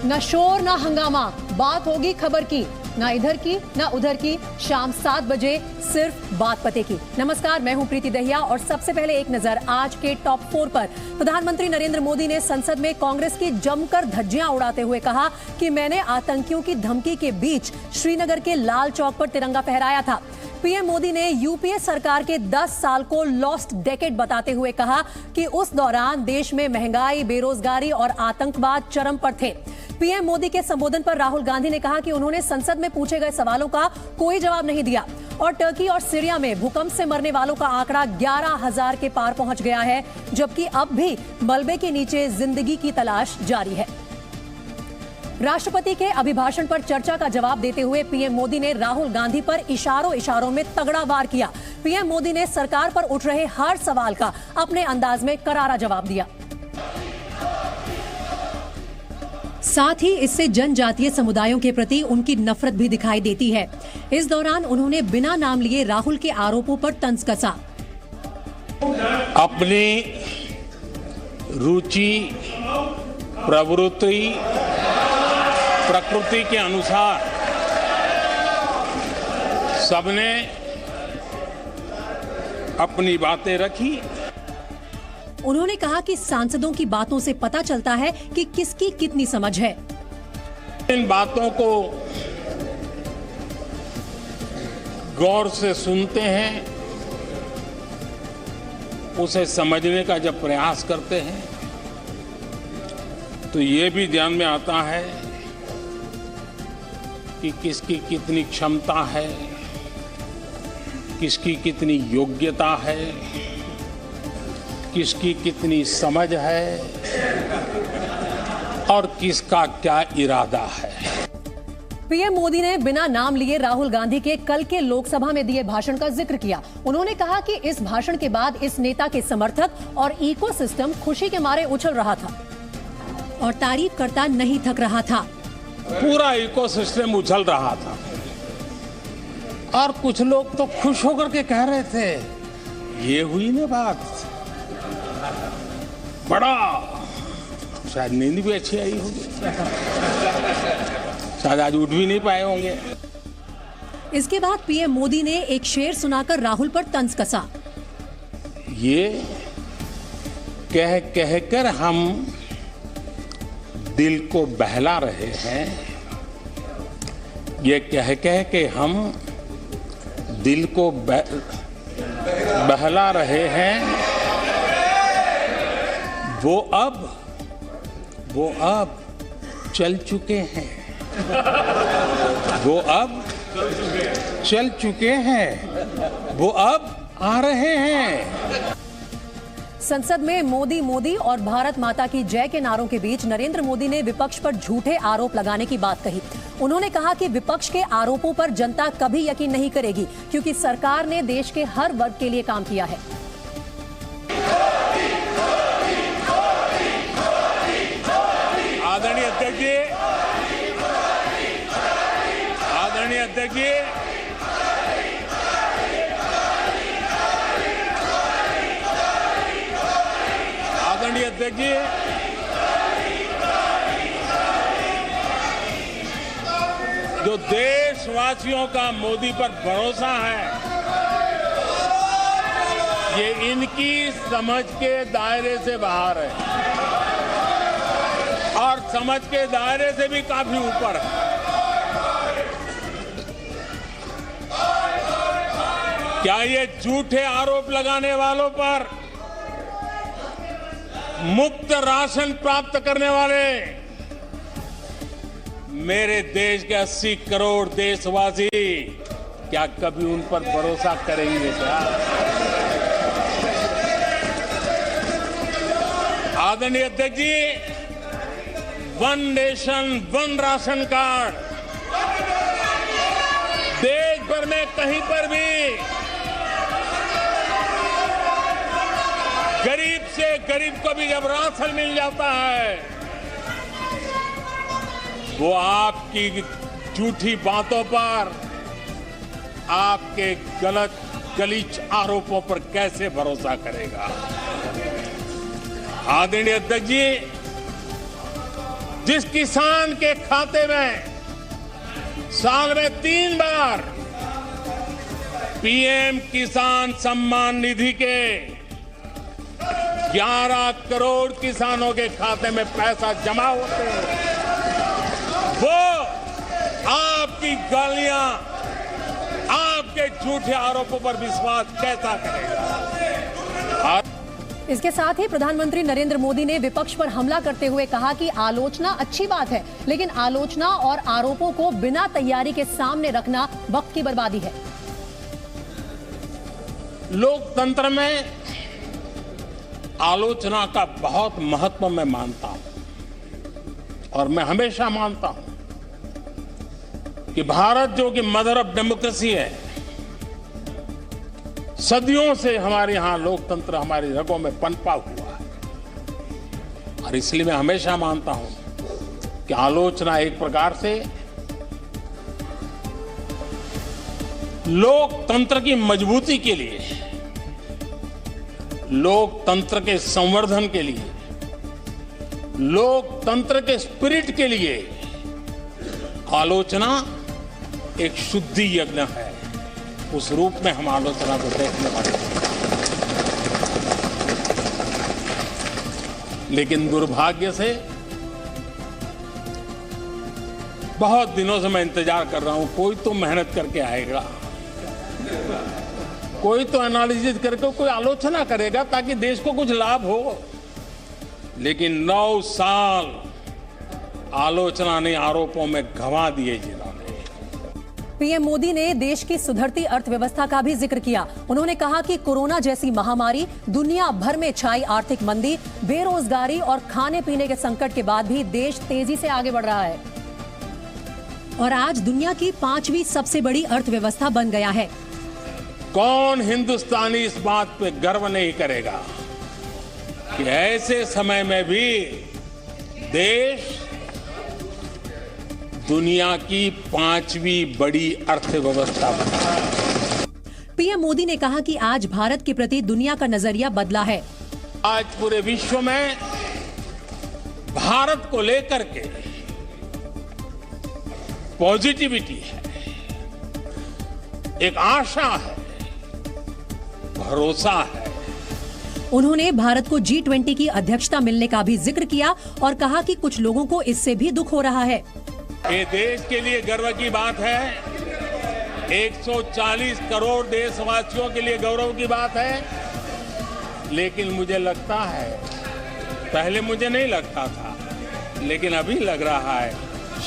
न शोर न हंगामा, बात होगी खबर की, ना इधर की ना उधर की। शाम 7 बजे सिर्फ बात पते की। नमस्कार, मैं हूं प्रीति दहिया और सबसे पहले एक नजर आज के टॉप 4 पर। प्रधानमंत्री नरेंद्र मोदी ने संसद में कांग्रेस की जमकर धज्जियां उड़ाते हुए कहा कि मैंने आतंकियों की धमकी के बीच श्रीनगर के लाल चौक पर तिरंगा फहराया था। पीएम मोदी ने यूपीए सरकार के 10 साल को लॉस्ट डेकेड बताते हुए कहा कि उस दौरान देश में महंगाई, बेरोजगारी और आतंकवाद चरम पर थे। पीएम मोदी के संबोधन पर राहुल गांधी ने कहा कि उन्होंने संसद में पूछे गए सवालों का कोई जवाब नहीं दिया और टर्की और सीरिया में भूकंप से मरने वालों का आंकड़ा 11,000 के पार पहुंच गया है, जबकि अब भी मलबे के नीचे जिंदगी की तलाश जारी है। राष्ट्रपति के अभिभाषण पर चर्चा का जवाब देते हुए पीएम मोदी ने राहुल गांधी पर इशारों में तगड़ा वार किया। पीएम मोदी ने सरकार पर उठ रहे हर सवाल का अपने अंदाज में करारा जवाब दिया। साथ ही इससे जनजातीय समुदायों के प्रति उनकी नफरत भी दिखाई देती है। इस दौरान उन्होंने बिना नाम लिए राहुल के आरोपों पर तंज कसा। अपनी रुचि, प्रवृत्ति, प्रकृति के अनुसार सबने अपनी बातें रखी। उन्होंने कहा कि सांसदों की बातों से पता चलता है कि किसकी कितनी समझ है। इन बातों को गौर से सुनते हैं, उसे समझने का जब प्रयास करते हैं तो ये भी ध्यान में आता है कि किसकी कितनी क्षमता है, किसकी कितनी योग्यता है, किसकी कितनी समझ है और किसका क्या इरादा है। पीएम मोदी ने बिना नाम लिए राहुल गांधी के कल के लोकसभा में दिए भाषण का जिक्र किया। उन्होंने कहा कि इस भाषण के बाद इस नेता के समर्थक और इकोसिस्टम खुशी के मारे उछल रहा था और तारीफ करता नहीं थक रहा था। पूरा इकोसिस्टम उछल रहा था और कुछ लोग तो खुश होकर के कह रहे थे, ये हुई ना बात, बड़ा शायद नींद भी अच्छी आई होगी, शायद आज उठ भी नहीं पाए होंगे। इसके बाद पीएम मोदी ने एक शेर सुनाकर राहुल पर तंज कसा। ये कह कह कर हम दिल को बहला रहे हैं, ये कह कह के हम दिल को बहला रहे हैं। वो अब चल चुके हैं, वो अब चल चुके हैं, वो अब आ रहे हैं। संसद में मोदी मोदी और भारत माता की जय के नारों के बीच नरेंद्र मोदी ने विपक्ष पर झूठे आरोप लगाने की बात कही। उन्होंने कहा कि विपक्ष के आरोपों पर जनता कभी यकीन नहीं करेगी, क्योंकि सरकार ने देश के हर वर्ग के लिए काम किया है। आदरणीय अध्यक्ष जी, आदरणीय अध्यक्ष जी, आदरणीय अध्यक्ष जी, जो देशवासियों का मोदी पर भरोसा है, ये इनकी समझ के दायरे से बाहर है और समझ के दायरे से भी काफी ऊपर है। क्या ये झूठे आरोप लगाने वालों पर मुफ्त राशन प्राप्त करने वाले मेरे देश के 80 करोड़ देशवासी क्या कभी उन पर भरोसा करेंगे क्या? आदरणीय अध्यक्ष जी, one nation one ration card देश भर में कहीं पर भी गरीब से गरीब को भी जब राशन मिल जाता है, वो आपकी झूठी बातों पर, आपके गलत गलीच आरोपों पर कैसे भरोसा करेगा? आदरणीय अध्यक्ष जी, जिस किसान के खाते में साल में 3 बार पीएम किसान सम्मान निधि के 11 करोड़ किसानों के खाते में पैसा जमा होते हैं, वो आपकी गालियां, आपके झूठे आरोपों पर विश्वास कैसा करेगा? इसके साथ ही प्रधानमंत्री नरेंद्र मोदी ने विपक्ष पर हमला करते हुए कहा कि आलोचना अच्छी बात है, लेकिन आलोचना और आरोपों को बिना तैयारी के सामने रखना वक्त की बर्बादी है। लोकतंत्र में आलोचना का बहुत महत्व मैं मानता हूं और मैं हमेशा मानता हूं कि भारत जो कि मदर ऑफ डेमोक्रेसी है, सदियों से हमारे यहां लोकतंत्र हमारी रगों में पनपा हुआ है और इसलिए मैं हमेशा मानता हूं कि आलोचना एक प्रकार से लोकतंत्र की मजबूती के लिए, लोकतंत्र के संवर्धन के लिए, लोकतंत्र के स्पिरिट के लिए आलोचना एक शुद्धि यज्ञ है। उस रूप में हम आलोचना को देखने वाले हैं। लेकिन दुर्भाग्य से बहुत दिनों से मैं इंतजार कर रहा हूं, कोई तो मेहनत करके आएगा, कोई तो एनालिसिस करके कोई आलोचना करेगा ताकि देश को कुछ लाभ हो। लेकिन 9 साल आलोचना ने आरोपों में गंवा दिए जिन्होंने। पीएम मोदी ने देश की सुधरती अर्थव्यवस्था का भी जिक्र किया। उन्होंने कहा कि कोरोना जैसी महामारी, दुनिया भर में छाई आर्थिक मंदी, बेरोजगारी और खाने पीने के संकट के बाद भी देश तेजी से आगे बढ़ रहा है और आज दुनिया की 5वीं सबसे बड़ी अर्थव्यवस्था बन गया है। कौन हिंदुस्तानी इस बात पे गर्व नहीं करेगा कि ऐसे समय में भी देश दुनिया की 5वीं बड़ी अर्थव्यवस्था बना। पीएम मोदी ने कहा कि आज भारत के प्रति दुनिया का नजरिया बदला है। आज पूरे विश्व में भारत को लेकर के पॉजिटिविटी है, एक आशा है, भरोसा है। उन्होंने भारत को G20 की अध्यक्षता मिलने का भी जिक्र किया और कहा कि कुछ लोगों को इससे भी दुख हो रहा है। ये देश के लिए गर्व की बात है, 140 करोड़ देशवासियों के लिए गौरव की बात है। लेकिन मुझे लगता है, पहले मुझे नहीं लगता था, लेकिन अभी लग रहा है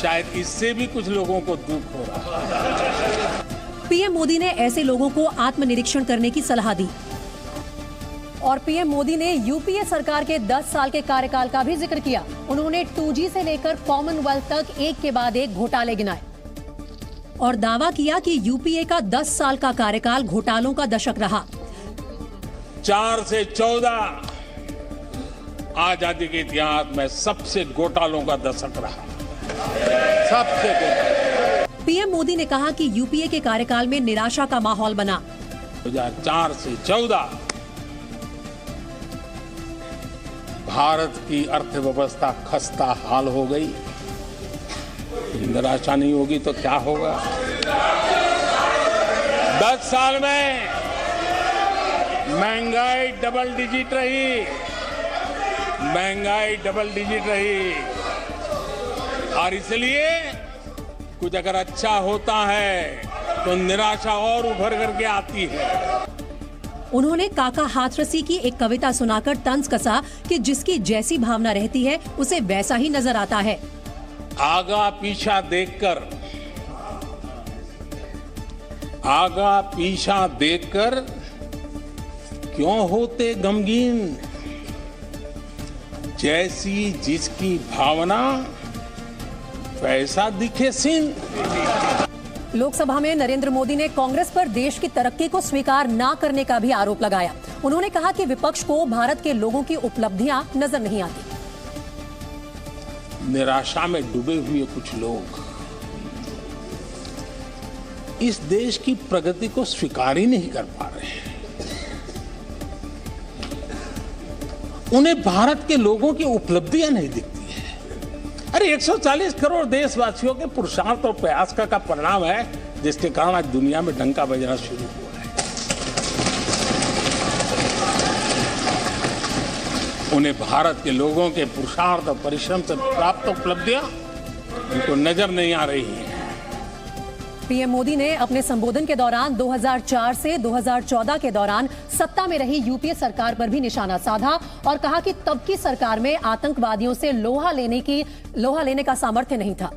शायद इससे भी कुछ लोगों को दुख हो रहा है। पीएम मोदी ने ऐसे लोगों को आत्मनिरीक्षण करने की सलाह दी और पीएम मोदी ने यूपीए सरकार के 10 साल के कार्यकाल का भी जिक्र किया। उन्होंने 2G से लेकर कॉमनवेल्थ तक एक के बाद एक घोटाले गिनाए और दावा किया कि यूपीए का 10 साल का कार्यकाल घोटालों का दशक रहा। 4 से 14 आजादी के इतिहास में सबसे घोटालों का दशक रहा, सबसे घोटाला। पीएम मोदी ने कहा कि यूपीए के कार्यकाल में निराशा का माहौल बना। 2004 से 14 भारत की अर्थव्यवस्था खस्ता हाल हो गई। निराशा नहीं होगी तो क्या होगा? 10 साल में महंगाई डबल डिजिट रही, महंगाई डबल डिजिट रही और इसलिए कुछ अगर अच्छा होता है तो निराशा और उभर करके आती है। उन्होंने काका हाथरसी की एक कविता सुनाकर तंज कसा कि जिसकी जैसी भावना रहती है उसे वैसा ही नजर आता है। आगा पीछा देखकर, आगा पीछा देखकर क्यों होते गमगीन, जैसी जिसकी भावना वैसा दिखे सीन। लोकसभा में नरेंद्र मोदी ने कांग्रेस पर देश की तरक्की को स्वीकार न करने का भी आरोप लगाया। उन्होंने कहा कि विपक्ष को भारत के लोगों की उपलब्धियां नजर नहीं आती। निराशा में डूबे हुए कुछ लोग इस देश की प्रगति को स्वीकार ही नहीं कर पा रहे हैं। उन्हें भारत के लोगों की उपलब्धियां नहीं दिखती है। अरे 140 करोड़ देशवासियों के पुरुषार्थ और प्रयास का परिणाम है, जिसके कारण आज दुनिया में डंका बजना शुरू हुआ है। उन्हें भारत के लोगों के पुरुषार्थ और परिश्रम से प्राप्त उपलब्धियां उनको नजर नहीं आ रही हैं। पीएम मोदी ने अपने संबोधन के दौरान 2004 से 2014 के दौरान सत्ता में रही यूपीए सरकार पर भी निशाना साधा और कहा कि तब की सरकार में आतंकवादियों से लोहा लेने का सामर्थ्य नहीं था।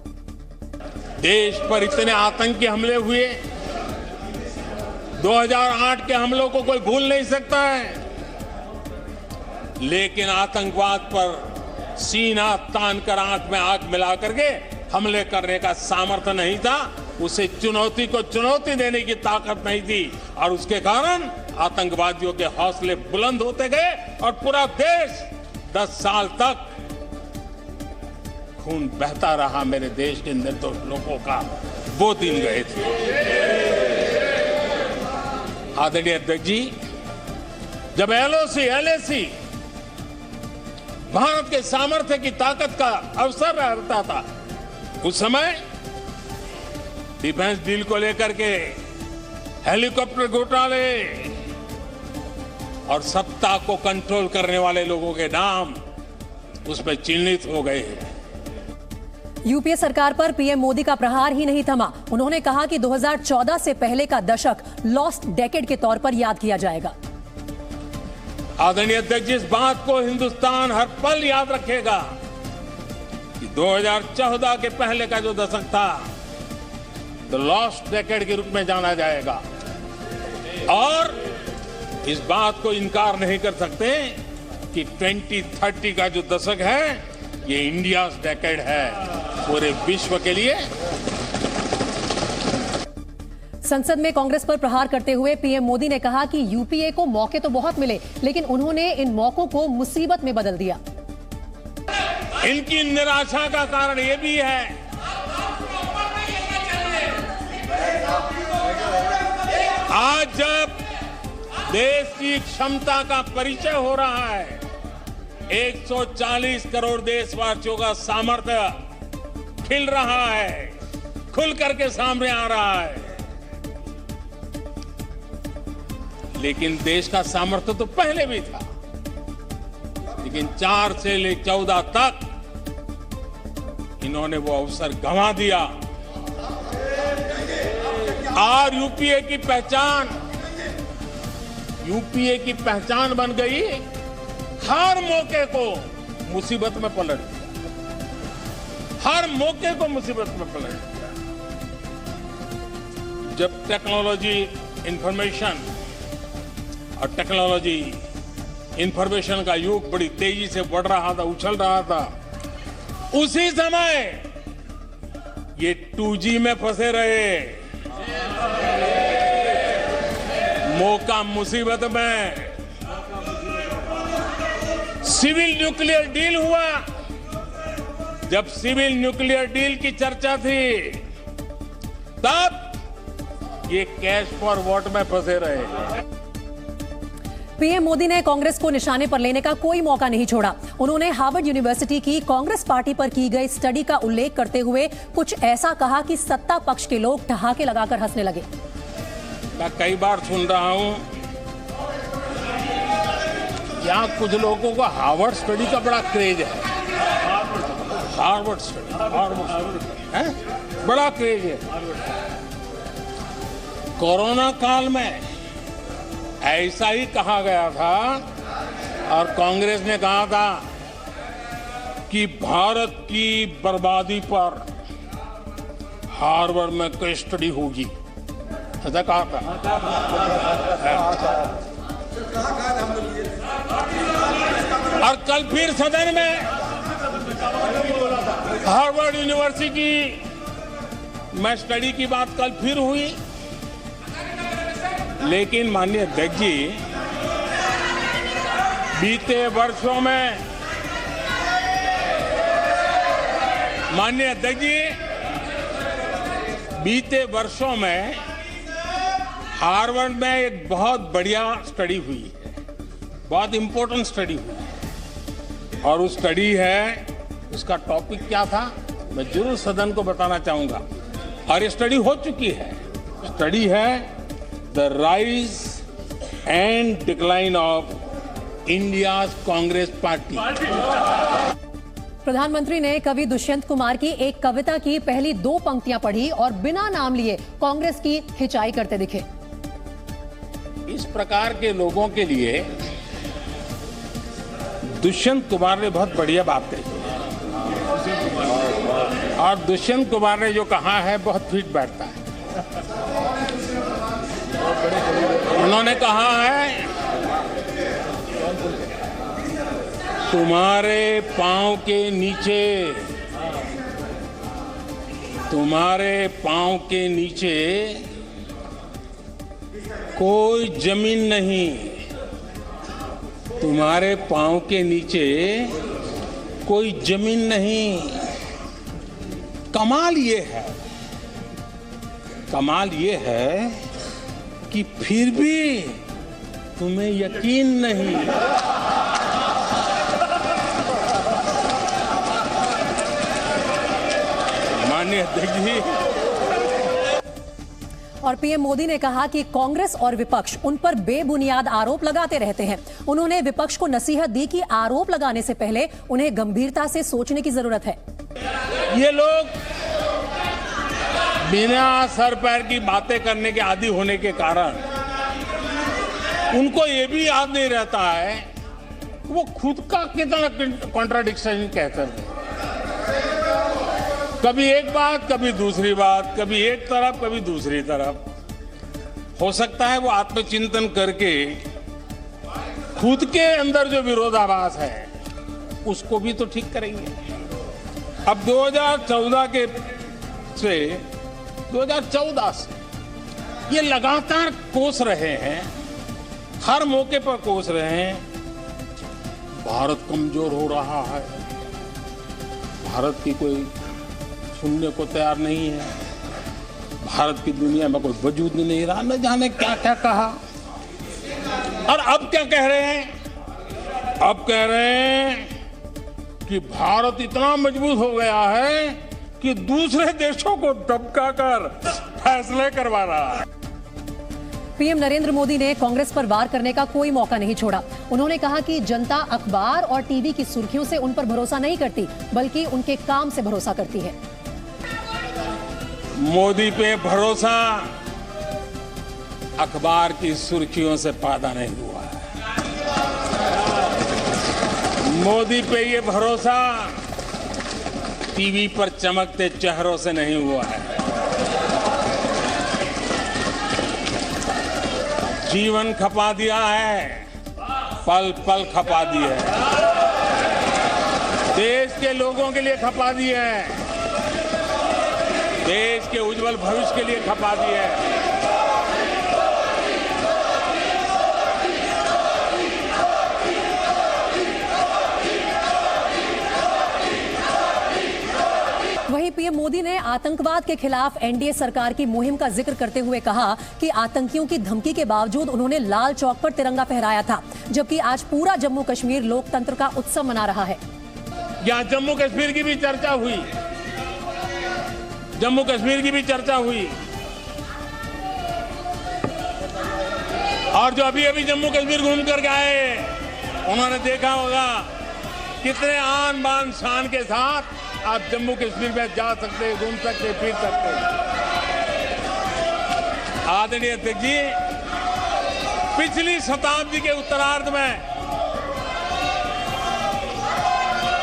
देश पर इतने आतंकी हमले हुए, 2008 के हमलों को कोई भूल नहीं सकता है, लेकिन आतंकवाद पर सीना तान कर आंख में आंख मिला करके हमले करने का सामर्थ्य नहीं था। उसे चुनौती को चुनौती देने की ताकत नहीं थी और उसके कारण आतंकवादियों के हौसले बुलंद होते गए और पूरा देश 10 साल तक खून बहता रहा। मेरे देश के निर्दोष लोगों का वो दिन गए थे। आदरणीय अध्यक्ष जी, जब LOC भारत के सामर्थ्य की ताकत का अवसर रहता था, उस समय डिफेंस डील को लेकर के हेलीकॉप्टर घोटाले और सत्ता को कंट्रोल करने वाले लोगों के नाम उसमें चिन्हित हो गए हैं। यूपीए सरकार पर पीएम मोदी का प्रहार ही नहीं थमा। उन्होंने कहा कि 2014 से पहले का दशक लॉस्ट डेकेड के तौर पर याद किया जाएगा। आदरणीय अध्यक्ष जी, इस बात को हिंदुस्तान हर पल याद रखेगा कि 2014 के पहले का जो दशक था द लॉस्ट डेकेड के रूप में जाना जाएगा और इस बात को इनकार नहीं कर सकते कि 2030 का जो दशक है ये इंडिया डेकेड है पूरे विश्व के लिए। संसद में कांग्रेस पर प्रहार करते हुए पीएम मोदी ने कहा कि यूपीए को मौके तो बहुत मिले, लेकिन उन्होंने इन मौकों को मुसीबत में बदल दिया। इनकी निराशा का कारण ये भी है आज जब देश की क्षमता का परिचय हो रहा है, 140 करोड़ देशवासियों का सामर्थ्य खिल रहा है, खुल करके सामने आ रहा है, लेकिन देश का सामर्थ्य तो पहले भी था, लेकिन 4 से लेकर 14 तक इन्होंने वो अवसर गंवा दिया। और यूपीए की पहचान बन गई, हर मौके को मुसीबत में पलट दिया, हर मौके को मुसीबत में पलट दिया। जब टेक्नोलॉजी इंफॉर्मेशन का युग बड़ी तेजी से बढ़ रहा था, उछल रहा था, उसी समय ये 2G में फंसे रहे, मौका मुसीबत में। सिविल न्यूक्लियर डील हुआ, जब सिविल न्यूक्लियर डील की चर्चा थी तब ये कैश फॉर वॉट में फंसे रहे। पीएम मोदी ने कांग्रेस को निशाने पर लेने का कोई मौका नहीं छोड़ा। उन्होंने हार्वर्ड यूनिवर्सिटी की कांग्रेस पार्टी पर की गई स्टडी का उल्लेख करते हुए कुछ ऐसा कहा कि सत्ता पक्ष के लोग ठहाके लगाकर हंसने लगे। मैं कई बार सुन रहा हूं यहाँ कुछ लोगों को हार्वर्ड स्टडी का बड़ा क्रेज है। हार्वर्ड स्टडी है, बड़ा क्रेज है। कोरोना काल में ऐसा ही कहा गया था और कांग्रेस ने कहा था कि भारत की बर्बादी पर हार्वर्ड में कोई स्टडी होगी, ऐसा कहा था। और कल फिर सदन में हार्वर्ड यूनिवर्सिटी में स्टडी की बात कल फिर हुई, लेकिन माननीय अध्यक्ष जी, बीते वर्षों में हार्वर्ड में एक बहुत बढ़िया स्टडी हुई है, बहुत इंपॉर्टेंट स्टडी हुई है, और उस उसका टॉपिक क्या था मैं जरूर सदन को बताना चाहूंगा। और ये स्टडी हो चुकी है। स्टडी है the rise and decline of India Congress party. प्रधानमंत्री ने कवि दुष्यंत कुमार की एक कविता की पहली 2 पंक्तियां पढ़ी और बिना नाम लिए कांग्रेस की खिंचाई करते दिखे। इस प्रकार के लोगों के लिए दुष्यंत कुमार ने बहुत बढ़िया बात कही और दुष्यंत कुमार ने जो कहा है बहुत फिट बैठता है। उन्होंने कहा है तुम्हारे पांव के नीचे, तुम्हारे पांव के नीचे कोई जमीन नहीं, तुम्हारे पांव के नीचे कोई जमीन नहीं। कमाल ये है कि फिर भी तुम्हें यकीन नहीं। माननीय अध्यक्ष जी। और पीएम मोदी ने कहा कि कांग्रेस और विपक्ष उन पर बेबुनियाद आरोप लगाते रहते हैं। उन्होंने विपक्ष को नसीहत दी कि आरोप लगाने से पहले उन्हें गंभीरता से सोचने की जरूरत है। ये लोग बिना सर पैर की बातें करने के आदी होने के कारण उनको ये भी याद नहीं रहता है वो खुद का कितना कॉन्ट्राडिक्शन कहते हैं। कभी एक बात, कभी दूसरी बात, कभी एक तरफ, कभी दूसरी तरफ। हो सकता है वो आत्मचिंतन करके खुद के अंदर जो विरोधाभास है उसको भी तो ठीक करेंगे। अब 2014 से ये लगातार कोस रहे हैं, हर मौके पर कोस रहे हैं भारत कमजोर हो रहा है, भारत की कोई सुनने को तैयार नहीं है, भारत की दुनिया में कोई वजूद नहीं रहा, न जाने क्या क्या कहा। और अब क्या कह रहे हैं? अब कह रहे हैं कि भारत इतना मजबूत हो गया है कि दूसरे देशों को दबका कर फैसले करवा रहा है। पीएम नरेंद्र मोदी ने कांग्रेस पर वार करने का कोई मौका नहीं छोड़ा। उन्होंने कहा कि जनता अखबार और टीवी की सुर्खियों से उन पर भरोसा नहीं करती, बल्कि उनके काम से भरोसा करती है। मोदी पे भरोसा अखबार की सुर्खियों से पैदा नहीं हुआ है। मोदी पे ये भरोसा टीवी पर चमकते चेहरों से नहीं हुआ है। जीवन खपा दिया है, पल पल खपा दी है, देश के लोगों के लिए खपा दी है, देश के उज्जवल भविष्य के लिए खपा दी है। वहीं पीएम मोदी ने आतंकवाद के खिलाफ एनडीए सरकार की मुहिम का जिक्र करते हुए कहा कि आतंकियों की धमकी के बावजूद उन्होंने लाल चौक पर तिरंगा फहराया था, जबकि आज पूरा जम्मू कश्मीर लोकतंत्र का उत्सव मना रहा है। यहाँ जम्मू कश्मीर की भी चर्चा हुई, जम्मू कश्मीर की भी चर्चा हुई, और जो अभी अभी जम्मू कश्मीर घूम कर गए उन्होंने देखा होगा कितने आन बान शान के साथ आप जम्मू कश्मीर में जा सकते, घूम सकते, फिर सकते। आदरणीय अध्यक्ष जी, पिछली शताब्दी के उत्तरार्ध में,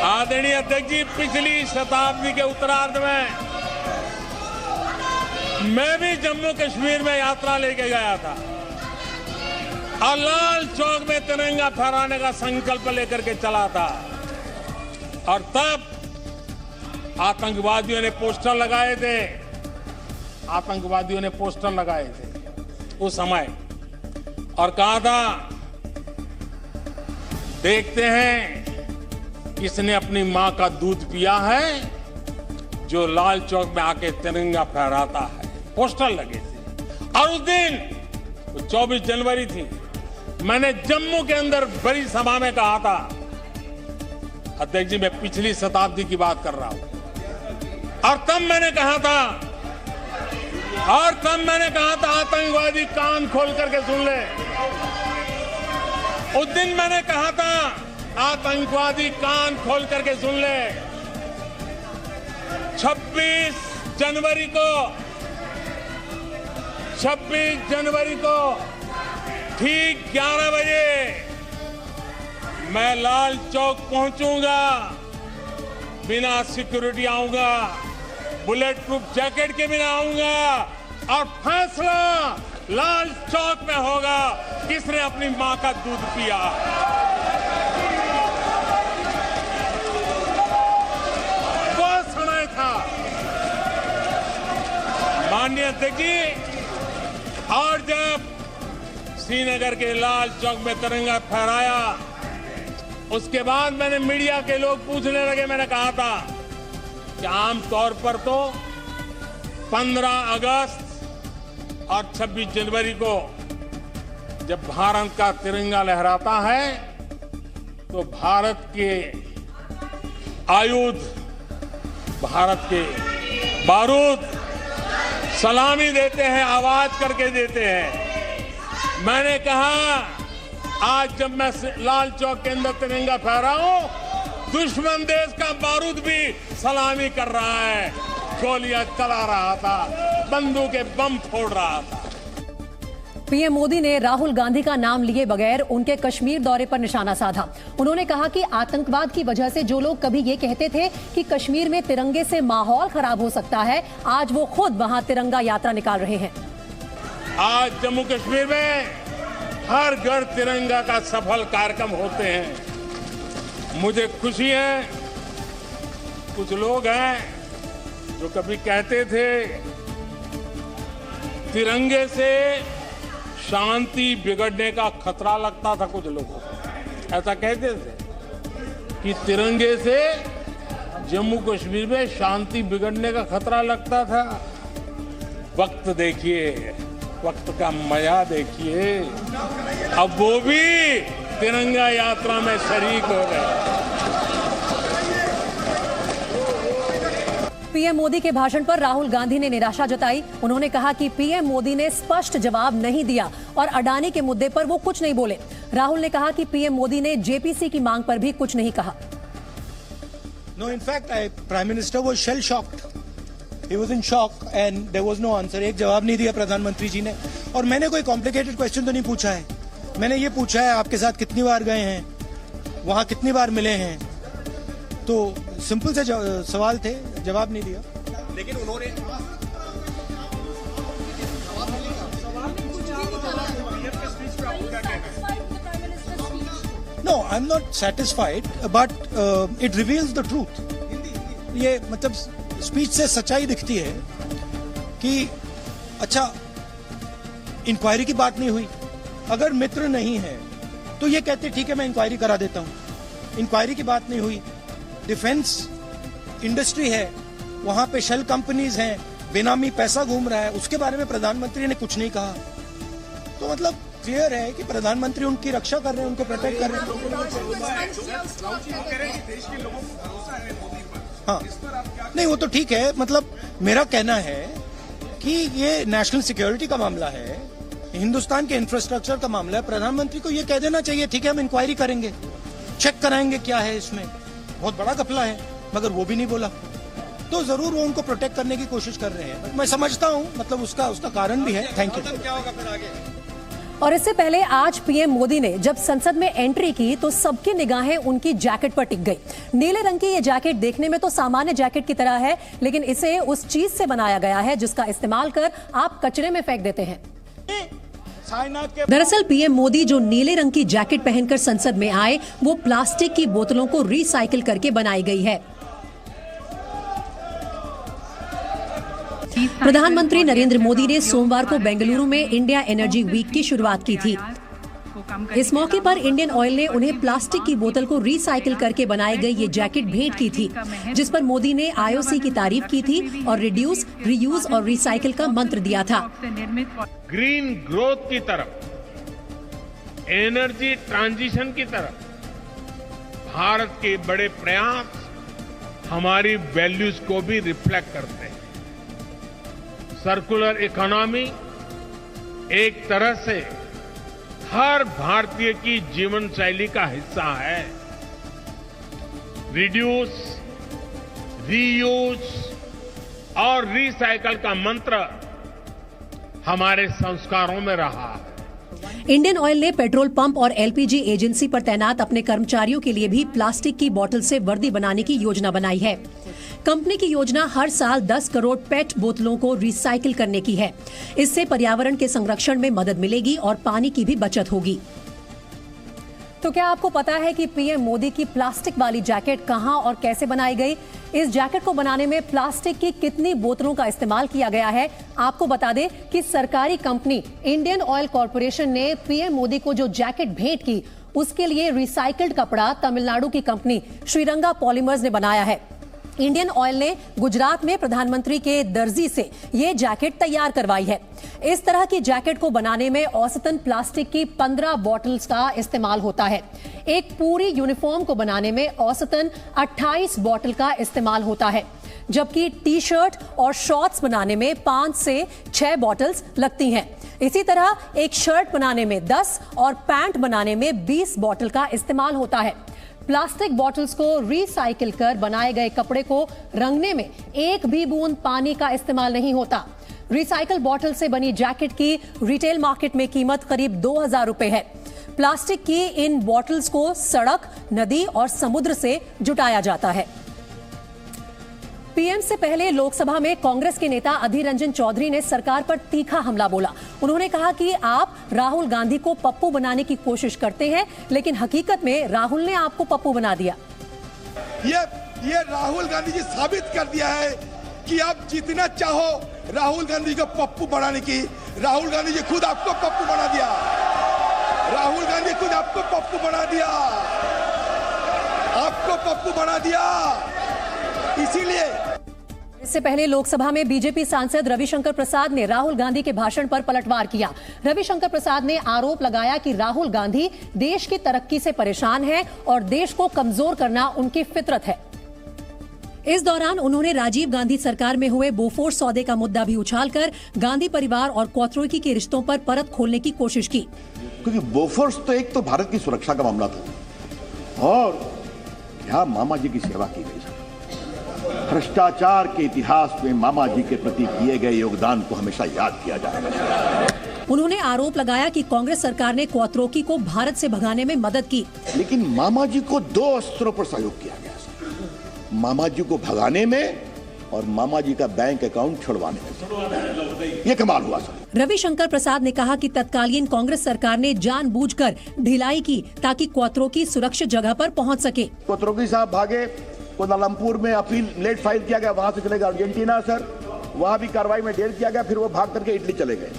आदरणीय अध्यक्ष जी, पिछली शताब्दी के उत्तरार्ध में मैं भी जम्मू कश्मीर में यात्रा लेके गया था और लाल चौक में तिरंगा फहराने का संकल्प लेकर के चला था। और तब आतंकवादियों ने पोस्टर लगाए थे, आतंकवादियों ने पोस्टर लगाए थे उस समय, और कहा था देखते हैं किसने अपनी मां का दूध पिया है जो लाल चौक में आके तिरंगा फहराता है। पोस्टर लगे थे। और उस दिन 24 जनवरी थी, मैंने जम्मू के अंदर बड़ी सभा में कहा था अध्यक्ष जी, मैं पिछली शताब्दी की बात कर रहा हूं। और तब मैंने कहा था आतंकवादी कान खोल करके सुन ले। उस दिन मैंने कहा था आतंकवादी कान खोल करके सुन ले। 26 जनवरी को ठीक 11 बजे मैं लाल चौक पहुंचूंगा, बिना सिक्योरिटी आऊंगा, बुलेट प्रूफ जैकेट के बिना आऊंगा और फैसला लाल चौक में होगा किसने अपनी मां का दूध पिया। वो समय था माननीय अध्यक्ष जी। और जब श्रीनगर के लाल चौक में तिरंगा फहराया, उसके बाद मैंने मीडिया के लोग पूछने लगे। मैंने कहा था कि आमतौर पर तो 15 अगस्त और 26 जनवरी को जब भारत का तिरंगा लहराता है तो भारत के आयुध, भारत के बारूद सलामी देते हैं, आवाज करके देते हैं। मैंने कहा आज जब मैं लाल चौक के अंदर तिरंगा फहरा हूं, दुश्मन देश का बारूद भी सलामी कर रहा है, गोलियां चला रहा था, बंदूकें बम फोड़ रहा था। पीएम मोदी ने राहुल गांधी का नाम लिए बगैर उनके कश्मीर दौरे पर निशाना साधा। उन्होंने कहा कि आतंकवाद की वजह से जो लोग कभी ये कहते थे कि कश्मीर में तिरंगे से माहौल खराब हो सकता है, आज वो खुद वहां तिरंगा यात्रा निकाल रहे हैं। आज जम्मू कश्मीर में हर घर तिरंगा का सफल कार्यक्रम होते हैं। मुझे खुशी है, कुछ लोग हैं जो कभी कहते थे तिरंगे से शांति बिगड़ने का खतरा लगता था, कुछ लोगों को ऐसा कहते थे कि तिरंगे से जम्मू कश्मीर में शांति बिगड़ने का खतरा लगता था। वक्त देखिए, वक्त का मजा देखिए, अब वो भी तिरंगा यात्रा में शरीक हो गए। पीएम मोदी के भाषण पर राहुल गांधी ने निराशा जताई। उन्होंने कहा कि पीएम मोदी ने स्पष्ट जवाब नहीं दिया और अडानी के मुद्दे पर वो कुछ नहीं बोले। राहुल ने कहा कि पीएम मोदी ने जेपीसी की मांग पर भी कुछ नहीं कहा। No, in fact, Prime Minister was shell shocked. He was in shock and there was no answer. एक जवाब नहीं दिया प्रधानमंत्री जी ने। और मैंने कोई कॉम्प्लिकेटेड क्वेश्चन तो नहीं पूछा है। मैंने ये पूछा है आपके साथ कितनी बार गए हैं, वहां कितनी बार मिले हैं, तो सिंपल से सवाल थे, जवाब नहीं दिया। लेकिन उन्होंने No, I'm not satisfied, but it reveals the truth. ये मतलब स्पीच से सच्चाई दिखती है कि अच्छा इंक्वायरी की बात नहीं हुई। अगर मित्र नहीं है तो ये कहते ठीक है मैं इंक्वायरी करा देता हूं। इंक्वायरी की बात नहीं हुई। डिफेंस इंडस्ट्री है, वहां पे शेल कंपनीज हैं, बेनामी पैसा घूम रहा है, उसके बारे में प्रधानमंत्री ने कुछ नहीं कहा। तो मतलब क्लियर है कि प्रधानमंत्री उनकी रक्षा कर रहे हैं, उनको प्रोटेक्ट कर रहे हैं। हाँ, नहीं वो तो ठीक है। मतलब मेरा कहना है कि ये नेशनल सिक्योरिटी का मामला है, हिंदुस्तान के इंफ्रास्ट्रक्चर का मामला है। प्रधानमंत्री को ये कह देना चाहिए ठीक है हम इंक्वायरी करेंगे, चेक कराएंगे क्या है इसमें। बहुत बड़ा घपला है, मगर वो भी नहीं बोला। तो जरूर वो उनको प्रोटेक्ट करने की कोशिश कर रहे हैं। मैं समझता हूँ, मतलब उसका कारण भी है। Thank you. क्या होगा फिर आगे? और इससे पहले आज पीएम मोदी ने जब संसद में एंट्री की तो सबकी निगाहें उनकी जैकेट पर टिक गई। नीले रंग की ये जैकेट देखने में तो सामान्य जैकेट की तरह है, लेकिन इसे उस चीज से बनाया गया है जिसका इस्तेमाल कर आप कचरे में फेंक देते हैं। दरअसल पीएम मोदी जो नीले रंग की जैकेट पहनकर संसद में आए, वो प्लास्टिक की बोतलों को रिसाइकिल करके बनाई गई है। प्रधानमंत्री नरेंद्र मोदी ने सोमवार को बेंगलुरु में इंडिया एनर्जी वीक की शुरुआत की थी। इस मौके पर इंडियन ऑयल ने उन्हें प्लास्टिक की बोतल को रिसाइकिल करके बनाई गई ये जैकेट भेंट की थी, जिस पर मोदी ने आईओसी की तारीफ की थी और रिड्यूस, रीयूज और रिसाइकिल का मंत्र दिया था। ग्रीन ग्रोथ की तरफ, एनर्जी ट्रांजिशन की तरफ भारत के बड़े प्रयास हमारी वैल्यूज को भी रिफ्लेक्ट करते हैं। सर्कुलर इकोनॉमी एक तरह से हर भारतीय की जीवन शैली का हिस्सा है। रिड्यूस, रीयूज और रिसाइकल का मंत्र हमारे संस्कारों में रहा है। इंडियन ऑयल ने पेट्रोल पंप और एलपीजी एजेंसी पर तैनात अपने कर्मचारियों के लिए भी प्लास्टिक की बोतल से वर्दी बनाने की योजना बनाई है। कंपनी की योजना हर साल 10 करोड़ पेट बोतलों को रिसाइकिल करने की है। इससे पर्यावरण के संरक्षण में मदद मिलेगी और पानी की भी बचत होगी। तो क्या आपको पता है कि पीएम मोदी की प्लास्टिक वाली जैकेट कहां और कैसे बनाई गई? इस जैकेट को बनाने में प्लास्टिक की कितनी बोतलों का इस्तेमाल किया गया है? आपको बता दें कि सरकारी कंपनी इंडियन ऑयल कॉर्पोरेशन ने पीएम मोदी को जो जैकेट भेंट की, उसके लिए रिसाइकल्ड कपड़ा तमिलनाडु की कंपनी श्रीरंगा पॉलीमर्स ने बनाया है। इंडियन ऑयल ने गुजरात में प्रधानमंत्री के दर्जी से ये जैकेट तैयार करवाई है। इस तरह की जैकेट को बनाने में औसतन प्लास्टिक की 15 बॉटल्स का इस्तेमाल होता है। एक पूरी यूनिफॉर्म को बनाने में औसतन 28 बॉटल का इस्तेमाल होता है, जबकि टी शर्ट और शॉर्ट्स बनाने में 5 से 6 बॉटल्स लगती हैं। इसी तरह एक शर्ट बनाने में 10 और पैंट बनाने में 20 बॉटल का इस्तेमाल होता है। प्लास्टिक बॉटल्स को रिसाइकिल कर बनाए गए कपड़े को रंगने में एक भी बूंद पानी का इस्तेमाल नहीं होता। रिसाइकिल बॉटल से बनी जैकेट की रिटेल मार्केट में कीमत करीब 2000 रुपए है। प्लास्टिक की इन बॉटल्स को सड़क, नदी और समुद्र से जुटाया जाता है। पीएम से पहले लोकसभा में कांग्रेस के नेता अधीर रंजन चौधरी ने सरकार पर तीखा हमला बोला। उन्होंने कहा कि आप राहुल गांधी को पप्पू बनाने की कोशिश करते हैं, लेकिन हकीकत में राहुल ने आपको पप्पू बना दिया। ये राहुल गांधी जी साबित कर दिया है कि आप जितना चाहो राहुल गांधी को पप्पू बनाने की। राहुल गांधी जी खुद आपको पप्पू बना दिया। राहुल गांधी खुद आपको पप्पू बना दिया। आपको पप्पू बना दिया। इसीलिए इससे पहले लोकसभा में बीजेपी सांसद रविशंकर प्रसाद ने राहुल गांधी के भाषण पर पलटवार किया। रविशंकर प्रसाद ने आरोप लगाया कि राहुल गांधी देश की तरक्की से परेशान है और देश को कमजोर करना उनकी फितरत है। इस दौरान उन्होंने राजीव गांधी सरकार में हुए बोफोर्स सौदे का मुद्दा भी उछालकर गांधी परिवार और क्वात्रोकी के रिश्तों पर परत खोलने की कोशिश की। क्योंकि बोफोर्स तो एक तो भारत की सुरक्षा का मामला था और यहाँ मामा जी की सेवा की गई। भ्रष्टाचार के इतिहास में मामा जी के प्रति किए गए योगदान को हमेशा याद किया जाएगा। उन्होंने आरोप लगाया कि कांग्रेस सरकार ने क्वात्रोकी को भारत से भगाने में मदद की, लेकिन मामा जी को 2 स्तरों पर सहयोग किया गया। मामा जी को भगाने में और मामा जी का बैंक अकाउंट छुड़वाने में। ये कमाल हुआ सर। रविशंकर प्रसाद ने कहा कि तत्कालीन कांग्रेस सरकार ने जानबूझकर ढिलाई की ताकि क्वात्रोकी सुरक्षित जगह पर पहुंच सके। क्वात्रोकी साहब भागे, कोलालमपुर में अपील लेट फाइल किया गया, वहां से चले गए अर्जेंटीना सर, वहां भी कार्रवाई में देर किया गया, फिर वो भाग करके इटली चले गए।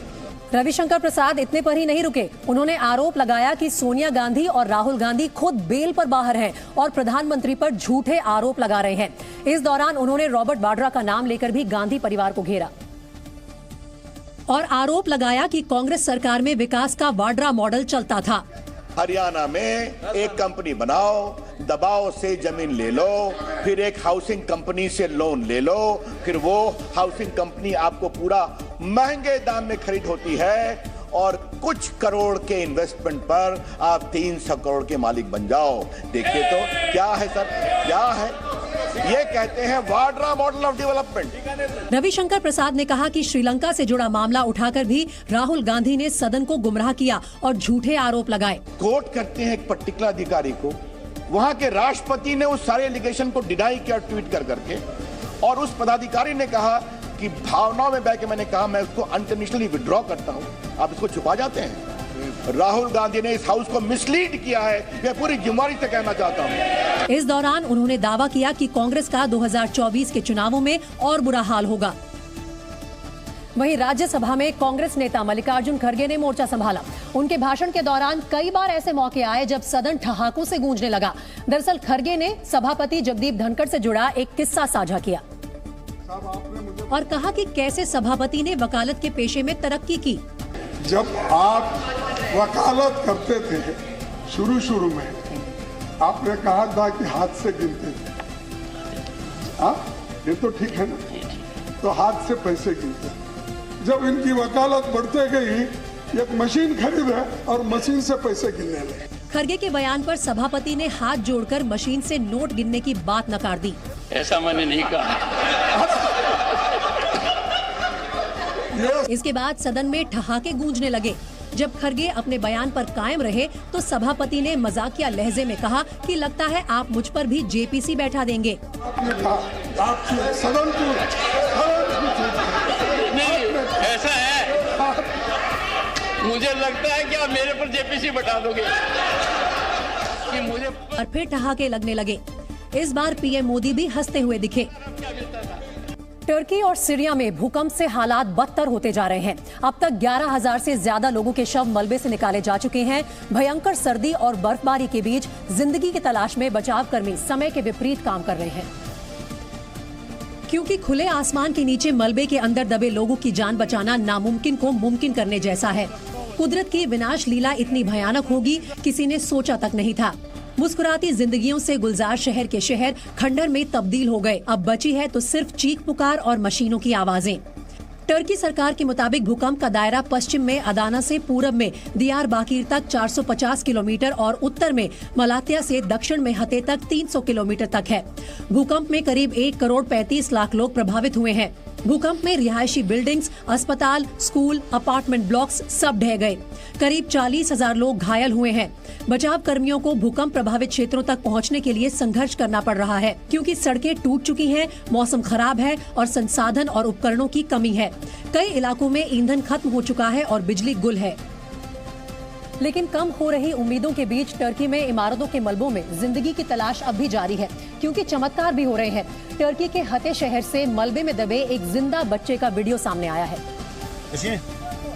रविशंकर प्रसाद इतने पर ही नहीं रुके। उन्होंने आरोप लगाया कि सोनिया गांधी और राहुल गांधी खुद बेल पर बाहर हैं और प्रधानमंत्री पर झूठे आरोप लगा रहे हैं। इस दौरान उन्होंने रॉबर्ट वाड्रा का नाम लेकर भी गांधी परिवार को घेरा और आरोप लगाया कि कांग्रेस सरकार में विकास का वाड्रा मॉडल चलता था। हरियाणा में एक कंपनी बनाओ, दबाव से जमीन ले लो, फिर एक हाउसिंग कंपनी से लोन ले लो, फिर वो हाउसिंग कंपनी आपको पूरा महंगे दाम में खरीद होती है और कुछ करोड़ के इन्वेस्टमेंट पर आप 300 करोड़ के मालिक बन जाओ। देखिए तो क्या है सर, क्या है? ये कहते हैं Vadra model of development. Ravishankar Prasad ने कहा कि श्रीलंका से जुड़ा मामला उठाकर भी राहुल गांधी ने सदन को गुमराह किया और झूठे आरोप लगाए। कोर्ट करते हैं एक पर्टिकुलर अधिकारी को, वहां के राष्ट्रपति ने उस सारे एलिगेशन को डिनाई किया ट्वीट कर करके, और उस पदाधिकारी ने कहा कि भावनाओं में बह के मैंने कहा मैं उसको अनकंडीशनली विड्रॉ करता हूं, आप इसको छुपा जाते हैं। राहुल गांधी ने इस हाउस को मिसलीड किया है, मैं पूरी जिम्मेदारी से कहना चाहता हूं। इस दौरान उन्होंने दावा किया कि कांग्रेस का 2024 के चुनावों में और बुरा हाल होगा। वहीं राज्यसभा में कांग्रेस नेता मल्लिकार्जुन खड़गे ने मोर्चा संभाला। उनके भाषण के दौरान कई बार ऐसे मौके आए जब सदन ठहाकों से गूंजने लगा। दरअसल खड़गे ने सभापति जगदीप धनखड़ से जुड़ा एक किस्सा साझा किया और कहा कि कैसे सभापति ने वकालत के पेशे में तरक्की की। जब आप वकालत करते थे शुरू में, आपने कहा था कि हाथ से गिनते थे, हाँ ये तो ठीक है ना, तो हाथ से पैसे गिनते। जब इनकी वकालत बढ़ते गई, एक मशीन खरीदे और मशीन से पैसे गिनने लगे। खरगे के बयान पर सभापति ने हाथ जोड़कर मशीन से नोट गिनने की बात नकार दी। ऐसा मैंने नहीं कहा। इसके बाद सदन में ठहाके गूंजने लगे। जब खरगे अपने बयान पर कायम रहे तो सभापति ने मजाकिया लहजे में कहा कि लगता है आप मुझ पर भी जेपीसी बैठा देंगे। आपने कहा आप सदन को नहीं, ऐसा है, मुझे लगता है कि आप मेरे पर जेपीसी बैठा दोगे कि मुझे। और फिर ठहाके लगने लगे। इस बार पीएम मोदी भी हंसते हुए दिखे। टर्की और सीरिया में भूकंप से हालात बदतर होते जा रहे हैं। अब तक 11,000 से ज्यादा लोगों के शव मलबे से निकाले जा चुके हैं। भयंकर सर्दी और बर्फबारी के बीच जिंदगी की तलाश में बचाव कर्मी समय के विपरीत काम कर रहे हैं, क्योंकि खुले आसमान के नीचे मलबे के अंदर दबे लोगों की जान बचाना नामुमकिन को मुमकिन करने जैसा है। कुदरत की विनाश लीला इतनी भयानक होगी किसी ने सोचा तक नहीं था। मुस्कुराती जिंदगियों से गुलजार शहर के शहर खंडर में तब्दील हो गए। अब बची है तो सिर्फ चीख पुकार और मशीनों की आवाजें। टर्की सरकार के मुताबिक भूकंप का दायरा पश्चिम में अदाना से पूरब में दियारबाकिर तक 450 किलोमीटर और उत्तर में मलातिया से दक्षिण में हते तक 300 किलोमीटर तक है। भूकंप में करीब 1 करोड़ 35 लाख लोग प्रभावित हुए हैं। भूकंप में रिहायशी बिल्डिंग्स, अस्पताल, स्कूल, अपार्टमेंट ब्लॉक्स सब ढह गए। करीब 40,000 लोग घायल हुए हैं। बचाव कर्मियों को भूकंप प्रभावित क्षेत्रों तक पहुंचने के लिए संघर्ष करना पड़ रहा है, क्योंकि सड़कें टूट चुकी हैं, मौसम खराब है और संसाधन और उपकरणों की कमी है। कई इलाकों में ईंधन खत्म हो चुका है और बिजली गुल है। लेकिन कम हो रही उम्मीदों के बीच टर्की में इमारतों के मलबों में जिंदगी की तलाश अब भी जारी है, क्योंकि चमत्कार भी हो रहे हैं। टर्की के हते शहर से मलबे में दबे एक जिंदा बच्चे का वीडियो सामने आया है,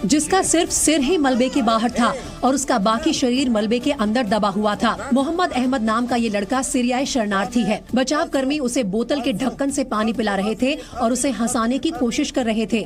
जिसका सिर्फ सिर ही मलबे के बाहर था और उसका बाकी शरीर मलबे के अंदर दबा हुआ था। मोहम्मद अहमद नाम का ये लड़का सीरियाई शरणार्थी है। बचाव कर्मी उसे बोतल के ढक्कन से पानी पिला रहे थे और उसे हंसाने की कोशिश कर रहे थे।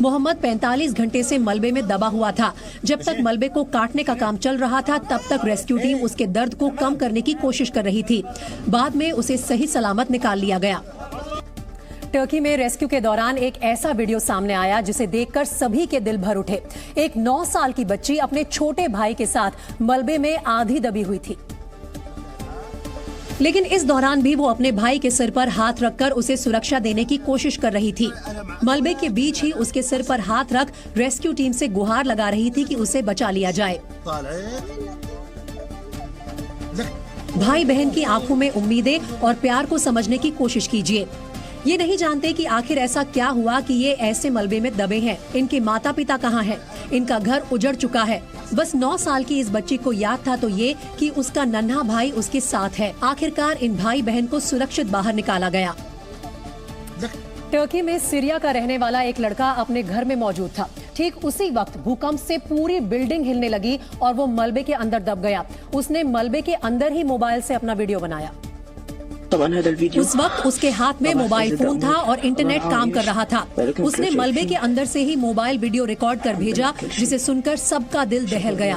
मोहम्मद 45 घंटे से मलबे में दबा हुआ था। जब तक मलबे को काटने का काम चल रहा था तब तक रेस्क्यू टीम उसके दर्द को कम करने की कोशिश कर रही थी। बाद में उसे सही सलामत निकाल लिया गया। टर्की में रेस्क्यू के दौरान एक ऐसा वीडियो सामने आया जिसे देखकर सभी के दिल भर उठे। एक 9 साल की बच्ची अपने छोटे भाई के साथ मलबे में आधी दबी हुई थी, लेकिन इस दौरान भी वो अपने भाई के सिर पर हाथ रखकर उसे सुरक्षा देने की कोशिश कर रही थी। मलबे के बीच ही उसके सिर पर हाथ रख रेस्क्यू टीम से गुहार लगा रही थी कि उसे बचा लिया जाए। भाई बहन की आंखों में उम्मीदें और प्यार को समझने की कोशिश कीजिए। ये नहीं जानते कि आखिर ऐसा क्या हुआ कि ये ऐसे मलबे में दबे हैं। इनके माता पिता कहाँ हैं? इनका घर उजड़ चुका है। बस 9 साल की इस बच्ची को याद था तो ये कि उसका नन्हा भाई उसके साथ है। आखिरकार इन भाई बहन को सुरक्षित बाहर निकाला गया। टर्की में सीरिया का रहने वाला एक लड़का अपने घर में मौजूद था। ठीक उसी वक्त भूकंप से पूरी बिल्डिंग हिलने लगी और वो मलबे के अंदर दब गया। उसने मलबे के अंदर ही मोबाइल से अपना वीडियो बनाया। उस वक्त उसके हाथ में मोबाइल फोन था और इंटरनेट काम कर रहा था। उसने मलबे के अंदर से ही मोबाइल वीडियो रिकॉर्ड कर भेजा, जिसे सुनकर सबका दिल दहल गया।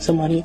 80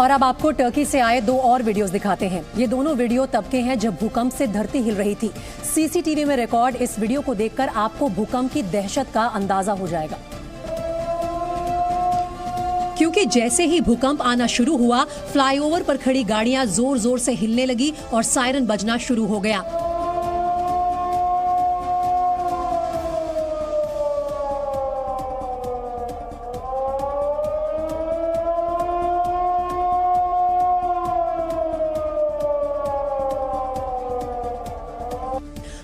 और अब आपको टर्की से आए 2 और वीडियोस दिखाते हैं। ये दोनों वीडियो तब के हैं जब भूकंप से धरती हिल रही थी। सीसीटीवी में रिकॉर्ड इस वीडियो को देखकर आपको भूकंप की दहशत का अंदाजा हो जाएगा, क्योंकि जैसे ही भूकंप आना शुरू हुआ, फ्लाईओवर पर खड़ी गाड़ियां जोर जोर से हिलने लगी और सायरन बजना शुरू हो गया।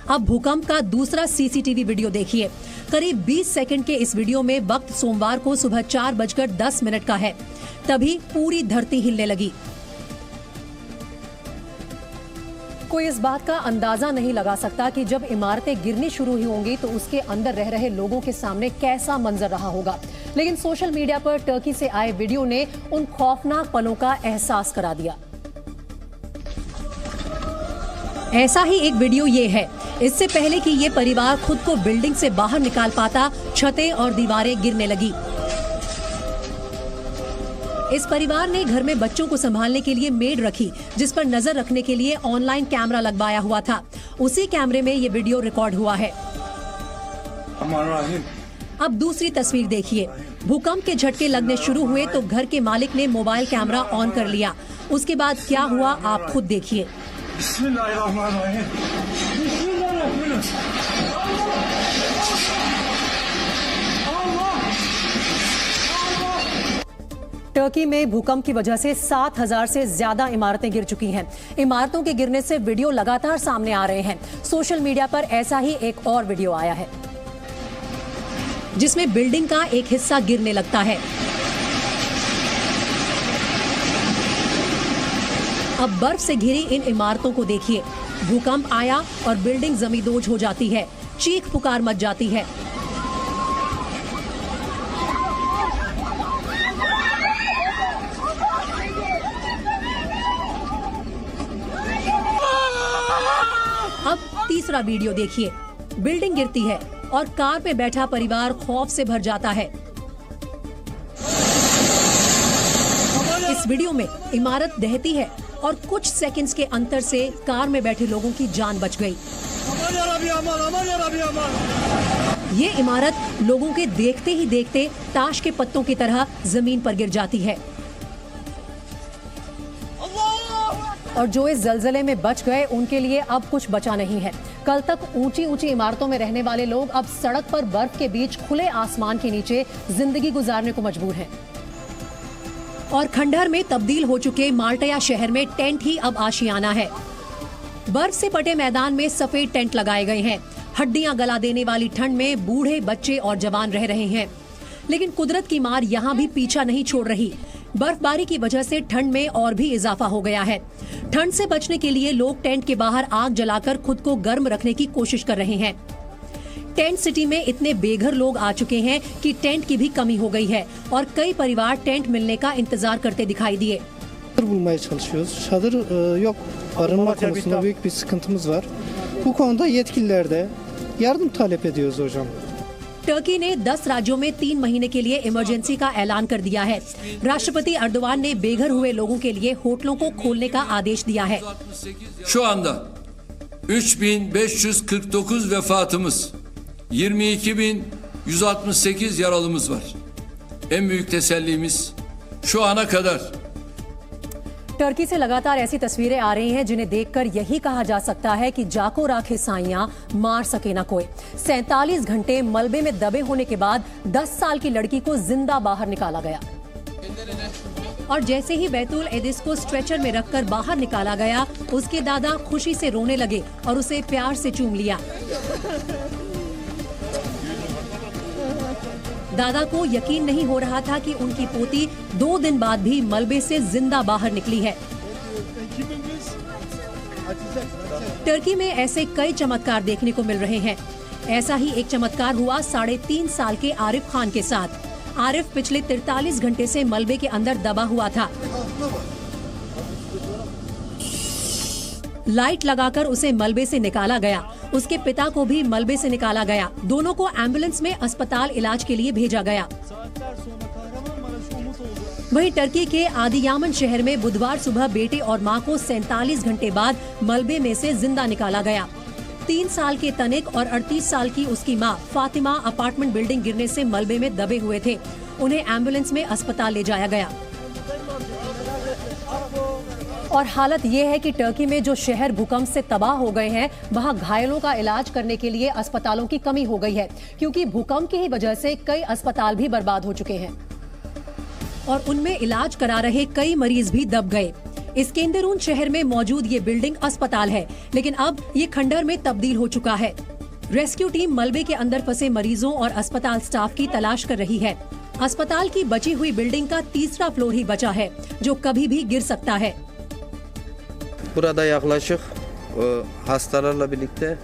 अब भूकंप का दूसरा सीसीटीवी वीडियो देखिए। करीब 20 सेकंड के इस वीडियो में वक्त सोमवार को सुबह 4:10 का है। तभी पूरी धरती हिलने लगी। कोई इस बात का अंदाजा नहीं लगा सकता कि जब इमारतें गिरनी शुरू हुई होंगी तो उसके अंदर रह रहे लोगों के सामने कैसा मंजर रहा होगा। लेकिन सोशल मीडिया पर टर्की से आए वीडियो ने उन खौफनाक पलों का एहसास करा दिया। ऐसा ही एक वीडियो ये है। इससे पहले कि ये परिवार खुद को बिल्डिंग से बाहर निकाल पाता, छतें और दीवारें गिरने लगी। इस परिवार ने घर में बच्चों को संभालने के लिए मेड रखी, जिस पर नजर रखने के लिए ऑनलाइन कैमरा लगवाया हुआ था। उसी कैमरे में ये वीडियो रिकॉर्ड हुआ है। अब दूसरी तस्वीर देखिए। भूकंप के झटके लगने शुरू हुए तो घर के मालिक ने मोबाइल कैमरा ऑन कर लिया। उसके बाद क्या हुआ आप खुद देखिए। टर्की में भूकंप की वजह से 7,000 से ज्यादा इमारतें गिर चुकी हैं। इमारतों के गिरने से वीडियो लगातार सामने आ रहे हैं। सोशल मीडिया पर ऐसा ही एक और वीडियो आया है, जिसमें बिल्डिंग का एक हिस्सा गिरने लगता है। अब बर्फ से घिरी इन इमारतों को देखिए। भूकंप आया और बिल्डिंग जमींदोज हो जाती है, चीख पुकार मच जाती है। अब तीसरा वीडियो देखिए। बिल्डिंग गिरती है और कार में बैठा परिवार खौफ से भर जाता है। इस वीडियो में इमारत दहती है और कुछ सेकंड्स के अंतर से कार में बैठे लोगों की जान बच गई। ये इमारत लोगों के देखते ही देखते ताश के पत्तों की तरह जमीन पर गिर जाती है। और जो इस जलजले में बच गए उनके लिए अब कुछ बचा नहीं है। कल तक ऊंची ऊंची इमारतों में रहने वाले लोग अब सड़क पर बर्फ के बीच खुले आसमान के नीचे जिंदगी गुजारने को मजबूर हैं। और खंडहर में तब्दील हो चुके माल्टाया शहर में टेंट ही अब आशियाना है। बर्फ से पटे मैदान में सफेद टेंट लगाए गए हैं। हड्डियां गला देने वाली ठंड में बूढ़े, बच्चे और जवान रह रहे हैं। लेकिन कुदरत की मार यहाँ भी पीछा नहीं छोड़ रही। बर्फबारी की वजह से ठंड में और भी इजाफा हो गया है। ठंड से बचने के लिए लोग टेंट के बाहर आग जलाकर खुद को गर्म रखने की कोशिश कर रहे हैं। टेंट सिटी में इतने बेघर लोग आ चुके हैं कि टेंट की भी कमी हो गई है और कई परिवार टेंट मिलने का इंतजार करते दिखाई दिए। bulmaya çalışıyoruz. Çadır yok. Barınma konusunda büyük bir sıkıntımız var. Bu konuda yetkililer de yardım talep ediyoruz hocam. Turkey ने 10 राज्यों में 3 महीने के लिए इमरजेंसी का ऐलान कर दिया है। राष्ट्रपति अर्दोआन ने बेघर हुए लोगों के लिए होटलों को खोलने का आदेश दिया है। Şu anda 3.549 vefatımız, 22.168 yaralımız var. En büyük tesellimiz şu ana kadar Turkey से लगातार ऐसी तस्वीरें आ रही हैं जिन्हें देखकर यही कहा जा सकता है कि जाको राखे साइयां मार सके ना कोई। 47 घंटे मलबे में दबे होने के बाद 10 साल की लड़की को जिंदा बाहर निकाला गया। और जैसे ही बैतुल एदिस को स्ट्रेचर में रखकर बाहर निकाला गया, उसके दादा खुशी से रोने लगे और उसे प्यार से चूम लिया। दादा को यकीन नहीं हो रहा था कि उनकी पोती 2 दिन बाद भी मलबे से जिंदा बाहर निकली है। टर्की में ऐसे कई चमत्कार देखने को मिल रहे हैं। ऐसा ही एक चमत्कार हुआ 3.5 साल के आरिफ खान के साथ। आरिफ पिछले 43 घंटे से मलबे के अंदर दबा हुआ था। लाइट लगाकर उसे मलबे से निकाला गया। उसके पिता को भी मलबे से निकाला गया। दोनों को एम्बुलेंस में अस्पताल इलाज के लिए भेजा गया। वहीं टर्की के आदियामन शहर में बुधवार सुबह बेटे और मां को 47 घंटे बाद मलबे में से जिंदा निकाला गया। 3 साल के तनिक और 38 साल की उसकी मां फातिमा अपार्टमेंट बिल्डिंग गिरने से मलबे में दबे हुए थे। उन्हें एम्बुलेंस में अस्पताल ले जाया गया। और हालत ये है कि टर्की में जो शहर भूकंप से तबाह हो गए हैं, वहां घायलों का इलाज करने के लिए अस्पतालों की कमी हो गई है, क्योंकि भूकंप की ही वजह से कई अस्पताल भी बर्बाद हो चुके हैं और उनमें इलाज करा रहे कई मरीज भी दब गए। इस्केंदरून शहर में मौजूद ये बिल्डिंग अस्पताल है, लेकिन अब ये खंडर में तब्दील हो चुका है। रेस्क्यू टीम मलबे के अंदर फंसे मरीजों और अस्पताल स्टाफ की तलाश कर रही है। अस्पताल की बची हुई बिल्डिंग का 3रा फ्लोर ही बचा है, जो कभी भी गिर सकता है। Burada yaklaşık hastalarla birlikte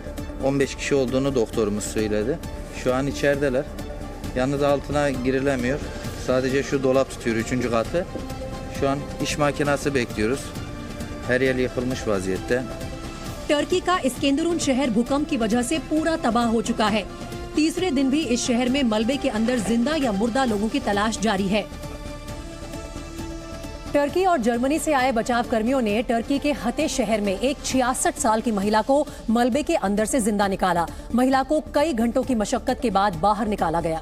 15 kişi olduğunu doktorumuz söyledi. Şu an içerideler. Yalnız altına girilemiyor. Sadece şu dolap tutuyor 3. katı. Şu an iş makinesi bekliyoruz. Her yer yıkılmış vaziyette. Turkey का इस्केंदरून शहर भूकंप की वजह से पूरा तबाह हो चुका है। 3रे दिन भी इस शहर में मलबे के अंदर जिंदा या मुर्दा लोगों की तलाश जारी है। टर्की और जर्मनी से आए बचाव कर्मियों ने टर्की के हते शहर में एक 66 साल की महिला को मलबे के अंदर से जिंदा निकाला। महिला को कई घंटों की मशक्कत के बाद बाहर निकाला गया,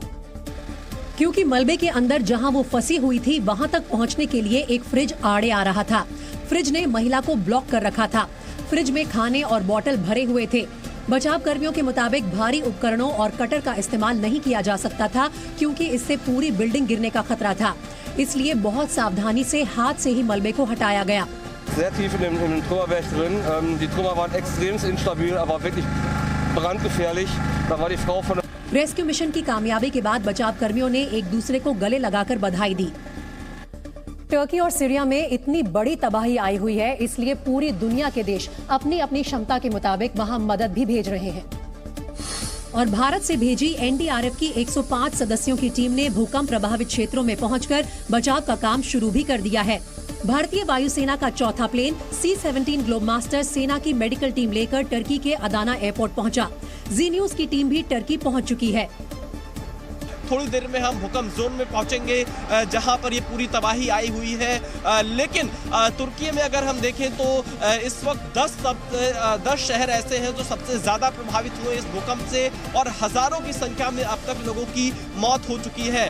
क्योंकि मलबे के अंदर जहां वो फंसी हुई थी वहां तक पहुंचने के लिए एक फ्रिज आड़े आ रहा था। फ्रिज ने महिला को ब्लॉक कर रखा था। फ्रिज में खाने और बोतल भरे हुए थे। बचाव कर्मियों के मुताबिक भारी उपकरणों और कटर का इस्तेमाल नहीं किया जा सकता था, क्योंकि इससे पूरी बिल्डिंग गिरने का खतरा था। इसलिए बहुत सावधानी से हाथ से ही मलबे को हटाया गया। Sehr tief im Trümmerberg drin. Die Trümmer waren extrem instabil, aber wirklich brandgefährlich. Da war die Frau von rescue mission की कामयाबी के बाद बचाव कर्मियों ने एक दूसरे को गले लगाकर बधाई दी। टर्की और सीरिया में इतनी बड़ी तबाही आई हुई है, इसलिए पूरी दुनिया के देश अपनी अपनी क्षमता के मुताबिक वहां मदद भी भेज रहे हैं। और भारत से भेजी एनडीआरएफ की 105 सदस्यों की टीम ने भूकंप प्रभावित क्षेत्रों में पहुंचकर बचाव का काम शुरू भी कर दिया है। भारतीय वायुसेना का 4था प्लेन C-17 ग्लोबमास्टर सेना की मेडिकल टीम लेकर टर्की के अदाना एयरपोर्ट पहुंचा। जी न्यूज की टीम भी टर्की पहुंच चुकी है। थोड़ी देर में हम भूकंप जोन में पहुंचेंगे, जहां पर ये पूरी तबाही आई हुई है। लेकिन तुर्की में अगर हम देखें तो इस वक्त 10 शहर ऐसे हैं जो सबसे ज्यादा प्रभावित हुए इस भूकंप से, और हजारों की संख्या में अब तक लोगों की मौत हो चुकी है।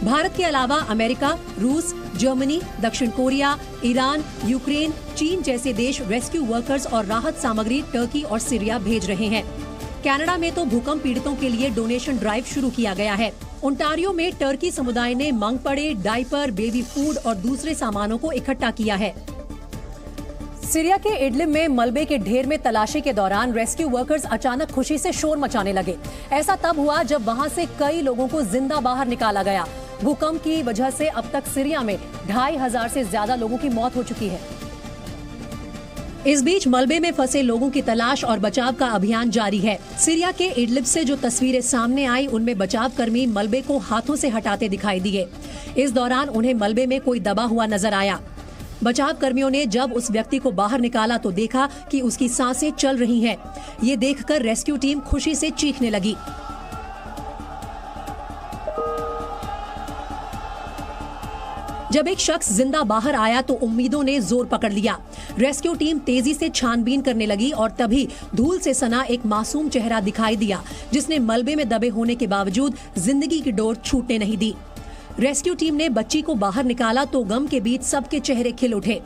भारत के अलावा अमेरिका, रूस, जर्मनी, दक्षिण कोरिया, ईरान, यूक्रेन, चीन जैसे देश रेस्क्यू वर्कर्स और राहत सामग्री टर्की और सीरिया भेज रहे हैं। कनाडा में तो भूकंप पीड़ितों के लिए डोनेशन ड्राइव शुरू किया गया है। ओंटारियो में टर्की समुदाय ने मांग पड़े डायपर, बेबी फूड और दूसरे सामानों को इकट्ठा किया है। सीरिया के इडलिब में मलबे के ढेर में तलाशी के दौरान रेस्क्यू वर्कर्स अचानक खुशी से शोर मचाने लगे। ऐसा तब हुआ जब वहां से कई लोगों को जिंदा बाहर निकाला गया। भूकंप की वजह से अब तक सीरिया में 2500 से ज्यादा लोगों की मौत हो चुकी है। इस बीच मलबे में फंसे लोगों की तलाश और बचाव का अभियान जारी है। सीरिया के इडलिब से जो तस्वीरें सामने आई, उनमें बचाव कर्मी मलबे को हाथों से हटाते दिखाई दिए। इस दौरान उन्हें मलबे में कोई दबा हुआ नजर आया। बचाव कर्मियों ने जब उस व्यक्ति को बाहर निकाला तो देखा कि उसकी सांसें चल रही हैं। ये देखकर रेस्क्यू टीम खुशी से चीखने लगी। जब एक शख्स जिंदा बाहर आया तो उम्मीदों ने जोर पकड़ लिया। रेस्क्यू टीम तेजी से छानबीन करने लगी और तभी धूल से सना एक मासूम चेहरा दिखाई दिया, जिसने मलबे में दबे होने के बावजूद जिंदगी की डोर छूटने नहीं दी। रेस्क्यू टीम ने बच्ची को बाहर निकाला तो गम के बीच सबके चेहरे खिल उठे।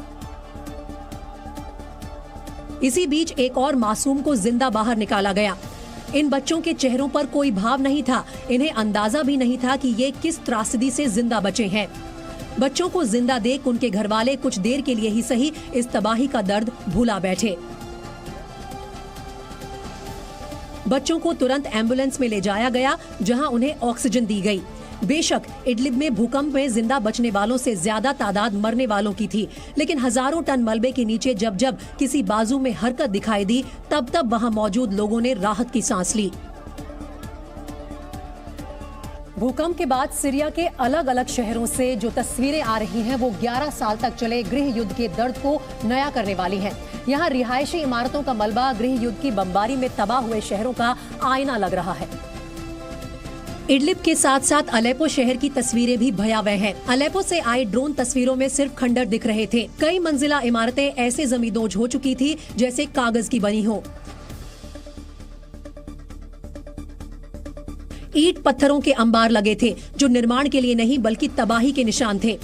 इसी बीच एक और मासूम को जिंदा बाहर निकाला गया। इन बच्चों के चेहरों पर कोई भाव नहीं था। इन्हें अंदाजा भी नहीं था कि ये किस त्रासदी से जिंदा बचे हैं। बच्चों को जिंदा देख उनके घरवाले कुछ देर के लिए ही सही इस तबाही का दर्द भुला बैठे। बच्चों को तुरंत एम्बुलेंस में ले जाया गया, जहां उन्हें ऑक्सीजन दी गई। बेशक इडलिब में भूकंप में जिंदा बचने वालों से ज्यादा तादाद मरने वालों की थी, लेकिन हजारों टन मलबे के नीचे जब जब किसी बाजू में हरकत दिखाई दी, तब तब वहां मौजूद लोगों ने राहत की सांस ली। भूकंप के बाद सीरिया के अलग अलग शहरों से जो तस्वीरें आ रही हैं, वो 11 साल तक चले गृह युद्ध के दर्द को नया करने वाली हैं। यहाँ रिहायशी इमारतों का मलबा गृह युद्ध की बमबारी में तबाह हुए शहरों का आईना लग रहा है। इडलिब के साथ साथ अलेपो शहर की तस्वीरें भी भयावह हैं। अलेपो से आई ड्रोन तस्वीरों में सिर्फ खंडर दिख रहे थे। कई मंजिला इमारतें ऐसे जमींदोज हो चुकी थी जैसे कागज की बनी हो। ईंट पत्थरों के अंबार लगे थे जो निर्माण के लिए नहीं बल्कि तबाही के निशान थे।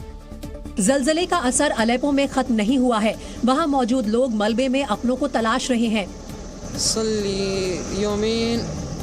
जलजले का असर अलेपो में खत्म नहीं हुआ है। वहाँ मौजूद लोग मलबे में अपनों को तलाश रहे हैं।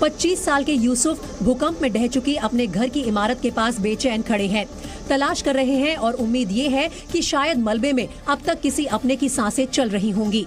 25 साल के यूसुफ भूकंप में ढह चुकी अपने घर की इमारत के पास बेचैन खड़े हैं। तलाश कर रहे हैं और उम्मीद ये है कि शायद मलबे में अब तक किसी अपने की सांसें चल रही होंगी।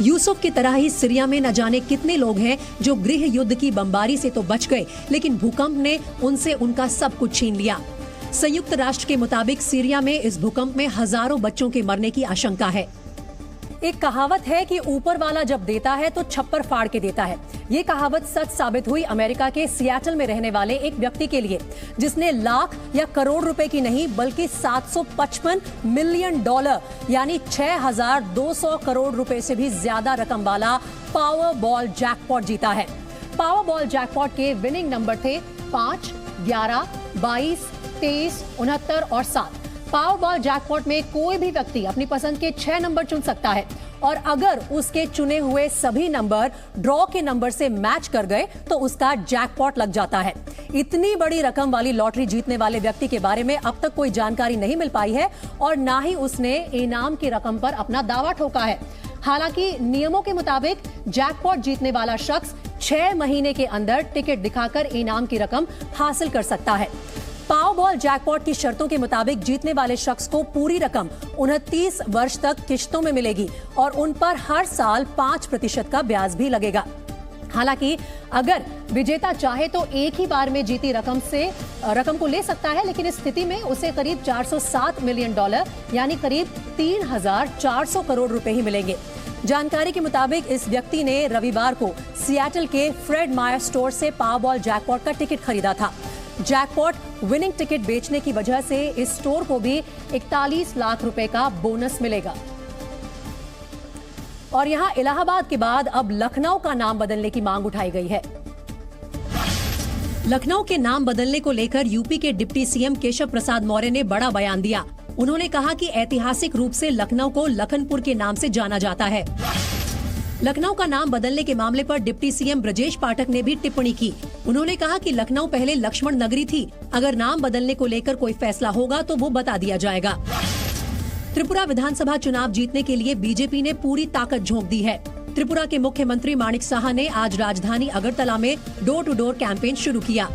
यूसुफ की तरह ही सीरिया में न जाने कितने लोग हैं जो गृह युद्ध की बमबारी से तो बच गए, लेकिन भूकंप ने उनसे उनका सब कुछ छीन लिया। संयुक्त राष्ट्र के मुताबिक सीरिया में इस भूकंप में हजारों बच्चों के मरने की आशंका है। एक कहावत है कि ऊपर वाला जब देता है तो छप्पर फाड़ के देता है। ये कहावत सच साबित हुई अमेरिका के सियाटल में रहने वाले एक व्यक्ति के लिए, जिसने लाख या करोड़ रुपए की नहीं बल्कि $755 मिलियन यानी 6,200 करोड़ रुपए से भी ज्यादा रकम वाला पावर बॉल जैकपॉट जीता है। पावर बॉल जैकपॉट के विनिंग नंबर थे 5, 11, 22, 23, 69 और 7। पावर बॉल जैकपॉट में कोई भी व्यक्ति अपनी पसंद के 6 नंबर चुन सकता है और अगर उसके चुने हुए सभी नंबर ड्रॉ के नंबर से मैच कर गए तो उसका जैकपॉट लग जाता है। इतनी बड़ी रकम वाली लॉटरी जीतने वाले व्यक्ति के बारे में अब तक कोई जानकारी नहीं मिल पाई है और ना ही उसने इनाम की रकम पर अपना दावा ठोका है। हालांकि नियमों के मुताबिक जैकपॉट जीतने वाला शख्स 6 महीने के अंदर टिकट दिखाकर इनाम की रकम हासिल कर सकता है। पावर बॉल जैकपॉट की शर्तों के मुताबिक जीतने वाले शख्स को पूरी रकम 29 वर्ष तक किश्तों में मिलेगी और उन पर हर साल 5% का ब्याज भी लगेगा। हालांकि अगर विजेता चाहे तो एक ही बार में जीती रकम को ले सकता है, लेकिन इस स्थिति में उसे करीब $407 मिलियन यानी करीब 3,400 करोड़ रुपए ही मिलेंगे। जानकारी के मुताबिक इस व्यक्ति ने रविवार को सियाटल के फ्रेड मायर स्टोर से पावर बॉल जैकपॉट का टिकट खरीदा था। जैकपॉट विनिंग टिकट बेचने की वजह से इस स्टोर को भी 41 लाख रुपए का बोनस मिलेगा। और यहां इलाहाबाद के बाद अब लखनऊ का नाम बदलने की मांग उठाई गई है। लखनऊ के नाम बदलने को लेकर यूपी के डिप्टी सीएम केशव प्रसाद मौर्य ने बड़ा बयान दिया। उन्होंने कहा कि ऐतिहासिक रूप से लखनऊ को लखनपुर के नाम से जाना जाता है। लखनऊ का नाम बदलने के मामले पर डिप्टी सीएम ब्रजेश पाठक ने भी टिप्पणी की। उन्होंने कहा कि लखनऊ पहले लक्ष्मण नगरी थी। अगर नाम बदलने को लेकर कोई फैसला होगा तो वो बता दिया जाएगा। त्रिपुरा विधानसभा चुनाव जीतने के लिए बीजेपी ने पूरी ताकत झोंक दी है। त्रिपुरा के मुख्यमंत्री माणिक साहा ने आज राजधानी अगरतला में डोर टू डोर कैंपेन शुरू किया।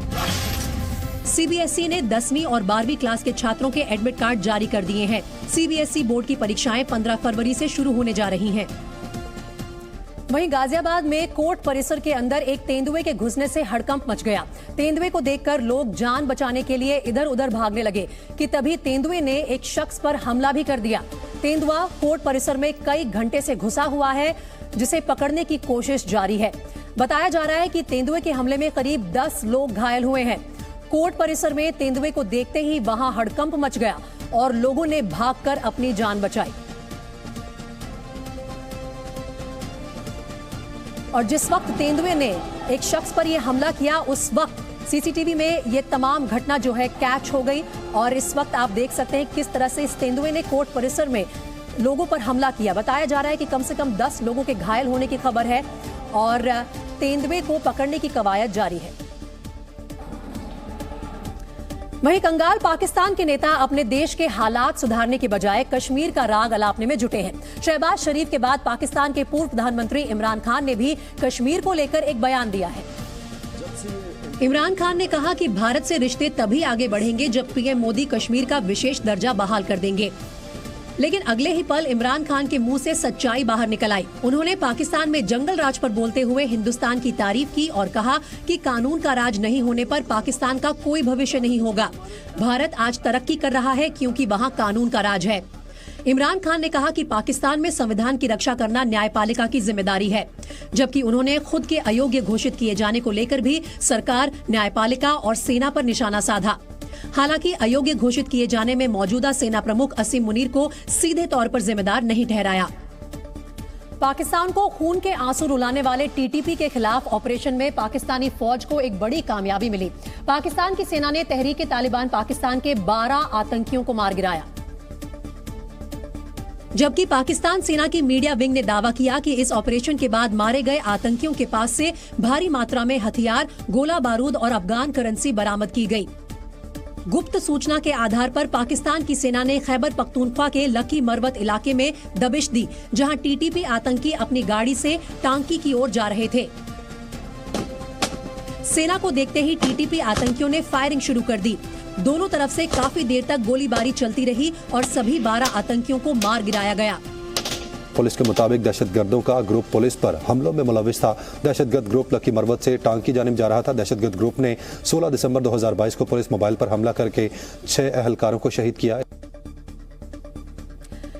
सीबीएसई ने 10वीं और 12वीं क्लास के छात्रों के एडमिट कार्ड जारी कर दिए हैं। सीबीएसई बोर्ड की परीक्षाएं 15 फरवरी से शुरू होने जा रही हैं। वहीं गाजियाबाद में कोर्ट परिसर के अंदर एक तेंदुए के घुसने से हड़कंप मच गया। तेंदुए को देखकर लोग जान बचाने के लिए इधर उधर भागने लगे कि तभी तेंदुए ने एक शख्स पर हमला भी कर दिया। तेंदुआ कोर्ट परिसर में कई घंटे से घुसा हुआ है, जिसे पकड़ने की कोशिश जारी है। बताया जा रहा है कि तेंदुए के हमले में करीब 10 लोग घायल हुए हैं। कोर्ट परिसर में तेंदुए को देखते ही वहां हड़कंप मच गया और लोगों ने भागकर अपनी जान बचाई। और जिस वक्त तेंदुए ने एक शख्स पर यह हमला किया, उस वक्त सीसीटीवी में ये तमाम घटना जो है कैच हो गई और इस वक्त आप देख सकते हैं किस तरह से इस तेंदुए ने कोर्ट परिसर में लोगों पर हमला किया। बताया जा रहा है कि कम से कम 10 लोगों के घायल होने की खबर है और तेंदुए को पकड़ने की कवायद जारी है। वहीं कंगाल पाकिस्तान के नेता अपने देश के हालात सुधारने के बजाय कश्मीर का राग अलापने में जुटे हैं। शहबाज शरीफ के बाद पाकिस्तान के पूर्व प्रधानमंत्री इमरान खान ने भी कश्मीर को लेकर एक बयान दिया है। इमरान खान ने कहा कि भारत से रिश्ते तभी आगे बढ़ेंगे जब पीएम मोदी कश्मीर का विशेष दर्जा बहाल कर देंगे। लेकिन अगले ही पल इमरान खान के मुंह से सच्चाई बाहर निकल आई। उन्होंने पाकिस्तान में जंगल राज पर बोलते हुए हिंदुस्तान की तारीफ की और कहा कि कानून का राज नहीं होने पर पाकिस्तान का कोई भविष्य नहीं होगा। भारत आज तरक्की कर रहा है क्योंकि वहाँ कानून का राज है। इमरान खान ने कहा कि पाकिस्तान में संविधान की रक्षा करना न्यायपालिका की जिम्मेदारी है, जबकि उन्होंने खुद के अयोग्य घोषित किए जाने को लेकर भी सरकार, न्यायपालिका और सेना पर निशाना साधा। हालांकि अयोग्य घोषित किए जाने में मौजूदा सेना प्रमुख असीम मुनीर को सीधे तौर पर जिम्मेदार नहीं ठहराया। पाकिस्तान को खून के आंसू रुलाने वाले टीटीपी के खिलाफ ऑपरेशन में पाकिस्तानी फौज को एक बड़ी कामयाबी मिली। पाकिस्तान की सेना ने तहरीक तालिबान पाकिस्तान के 12 आतंकियों को मार गिराया, जबकि पाकिस्तान सेना की मीडिया विंग ने दावा किया कि इस ऑपरेशन के बाद मारे गए आतंकियों के पास से भारी मात्रा में हथियार, गोला बारूद और अफगान करेंसी बरामद की गई। गुप्त सूचना के आधार पर पाकिस्तान की सेना ने खैबर पख्तूनख्वा के लकी मरवत इलाके में दबिश दी, जहां टीटीपी आतंकी अपनी गाड़ी से टांकी की ओर जा रहे थे। सेना को देखते ही टीटीपी आतंकियों ने फायरिंग शुरू कर दी। दोनों तरफ से काफी देर तक गोलीबारी चलती रही और सभी 12 आतंकियों को मार गिराया गया। पुलिस के मुताबिक दहशतगर्दों का ग्रुप पुलिस पर हमलों में मुलविस था। दहशतगर्द ग्रुप लकी मरवत से टांग की जानिब जा रहा था। दहशतगर्द ग्रुप ने 16 दिसंबर 2022 को पुलिस मोबाइल पर हमला करके 6 अहलकारों को शहीद किया।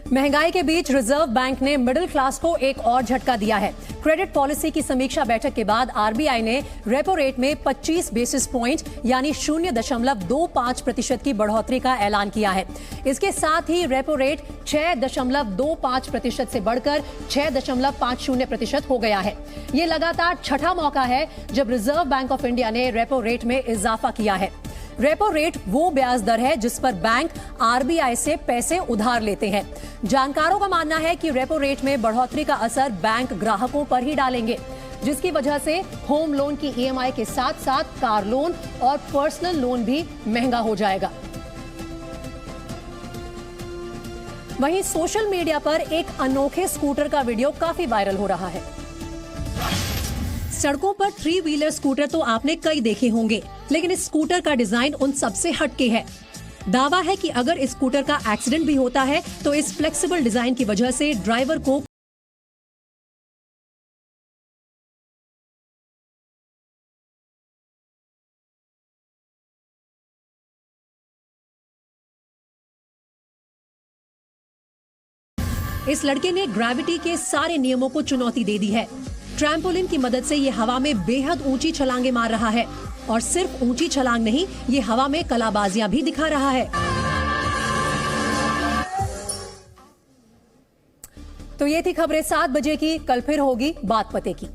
महंगाई के बीच रिजर्व बैंक ने मिडिल क्लास को एक और झटका दिया है। क्रेडिट पॉलिसी की समीक्षा बैठक के बाद आरबीआई ने रेपो रेट में 25 बेसिस पॉइंट यानी 0.25% की बढ़ोतरी का ऐलान किया है। इसके साथ ही रेपो रेट 6.25% से बढ़कर 6.50% हो गया है। ये लगातार छठा मौका है जब रिजर्व बैंक ऑफ इंडिया ने रेपो रेट में इजाफा किया है। रेपो रेट वो ब्याज दर है जिस पर बैंक आरबीआई से पैसे उधार लेते हैं। जानकारों का मानना है कि रेपो रेट में बढ़ोतरी का असर बैंक ग्राहकों पर ही डालेंगे, जिसकी वजह से होम लोन की ईएमआई के साथ साथ कार लोन और पर्सनल लोन भी महंगा हो जाएगा। वहीं सोशल मीडिया पर एक अनोखे स्कूटर का वीडियो काफी वायरल हो रहा है। सड़कों पर 3 व्हीलर स्कूटर तो आपने कई देखे होंगे, लेकिन इस स्कूटर का डिजाइन उन सबसे हटके है। दावा है कि अगर इस स्कूटर का एक्सीडेंट भी होता है तो इस फ्लेक्सिबल डिजाइन की वजह से ड्राइवर को इस लड़के ने ग्रेविटी के सारे नियमों को चुनौती दे दी है। ट्रैम्पोलिन की मदद से ये हवा में बेहद ऊंची छलांगे मार रहा है और सिर्फ ऊंची छलांग नहीं, ये हवा में कलाबाजियां भी दिखा रहा है। तो ये थी खबरें 7 बजे की। कल फिर होगी बात पते की।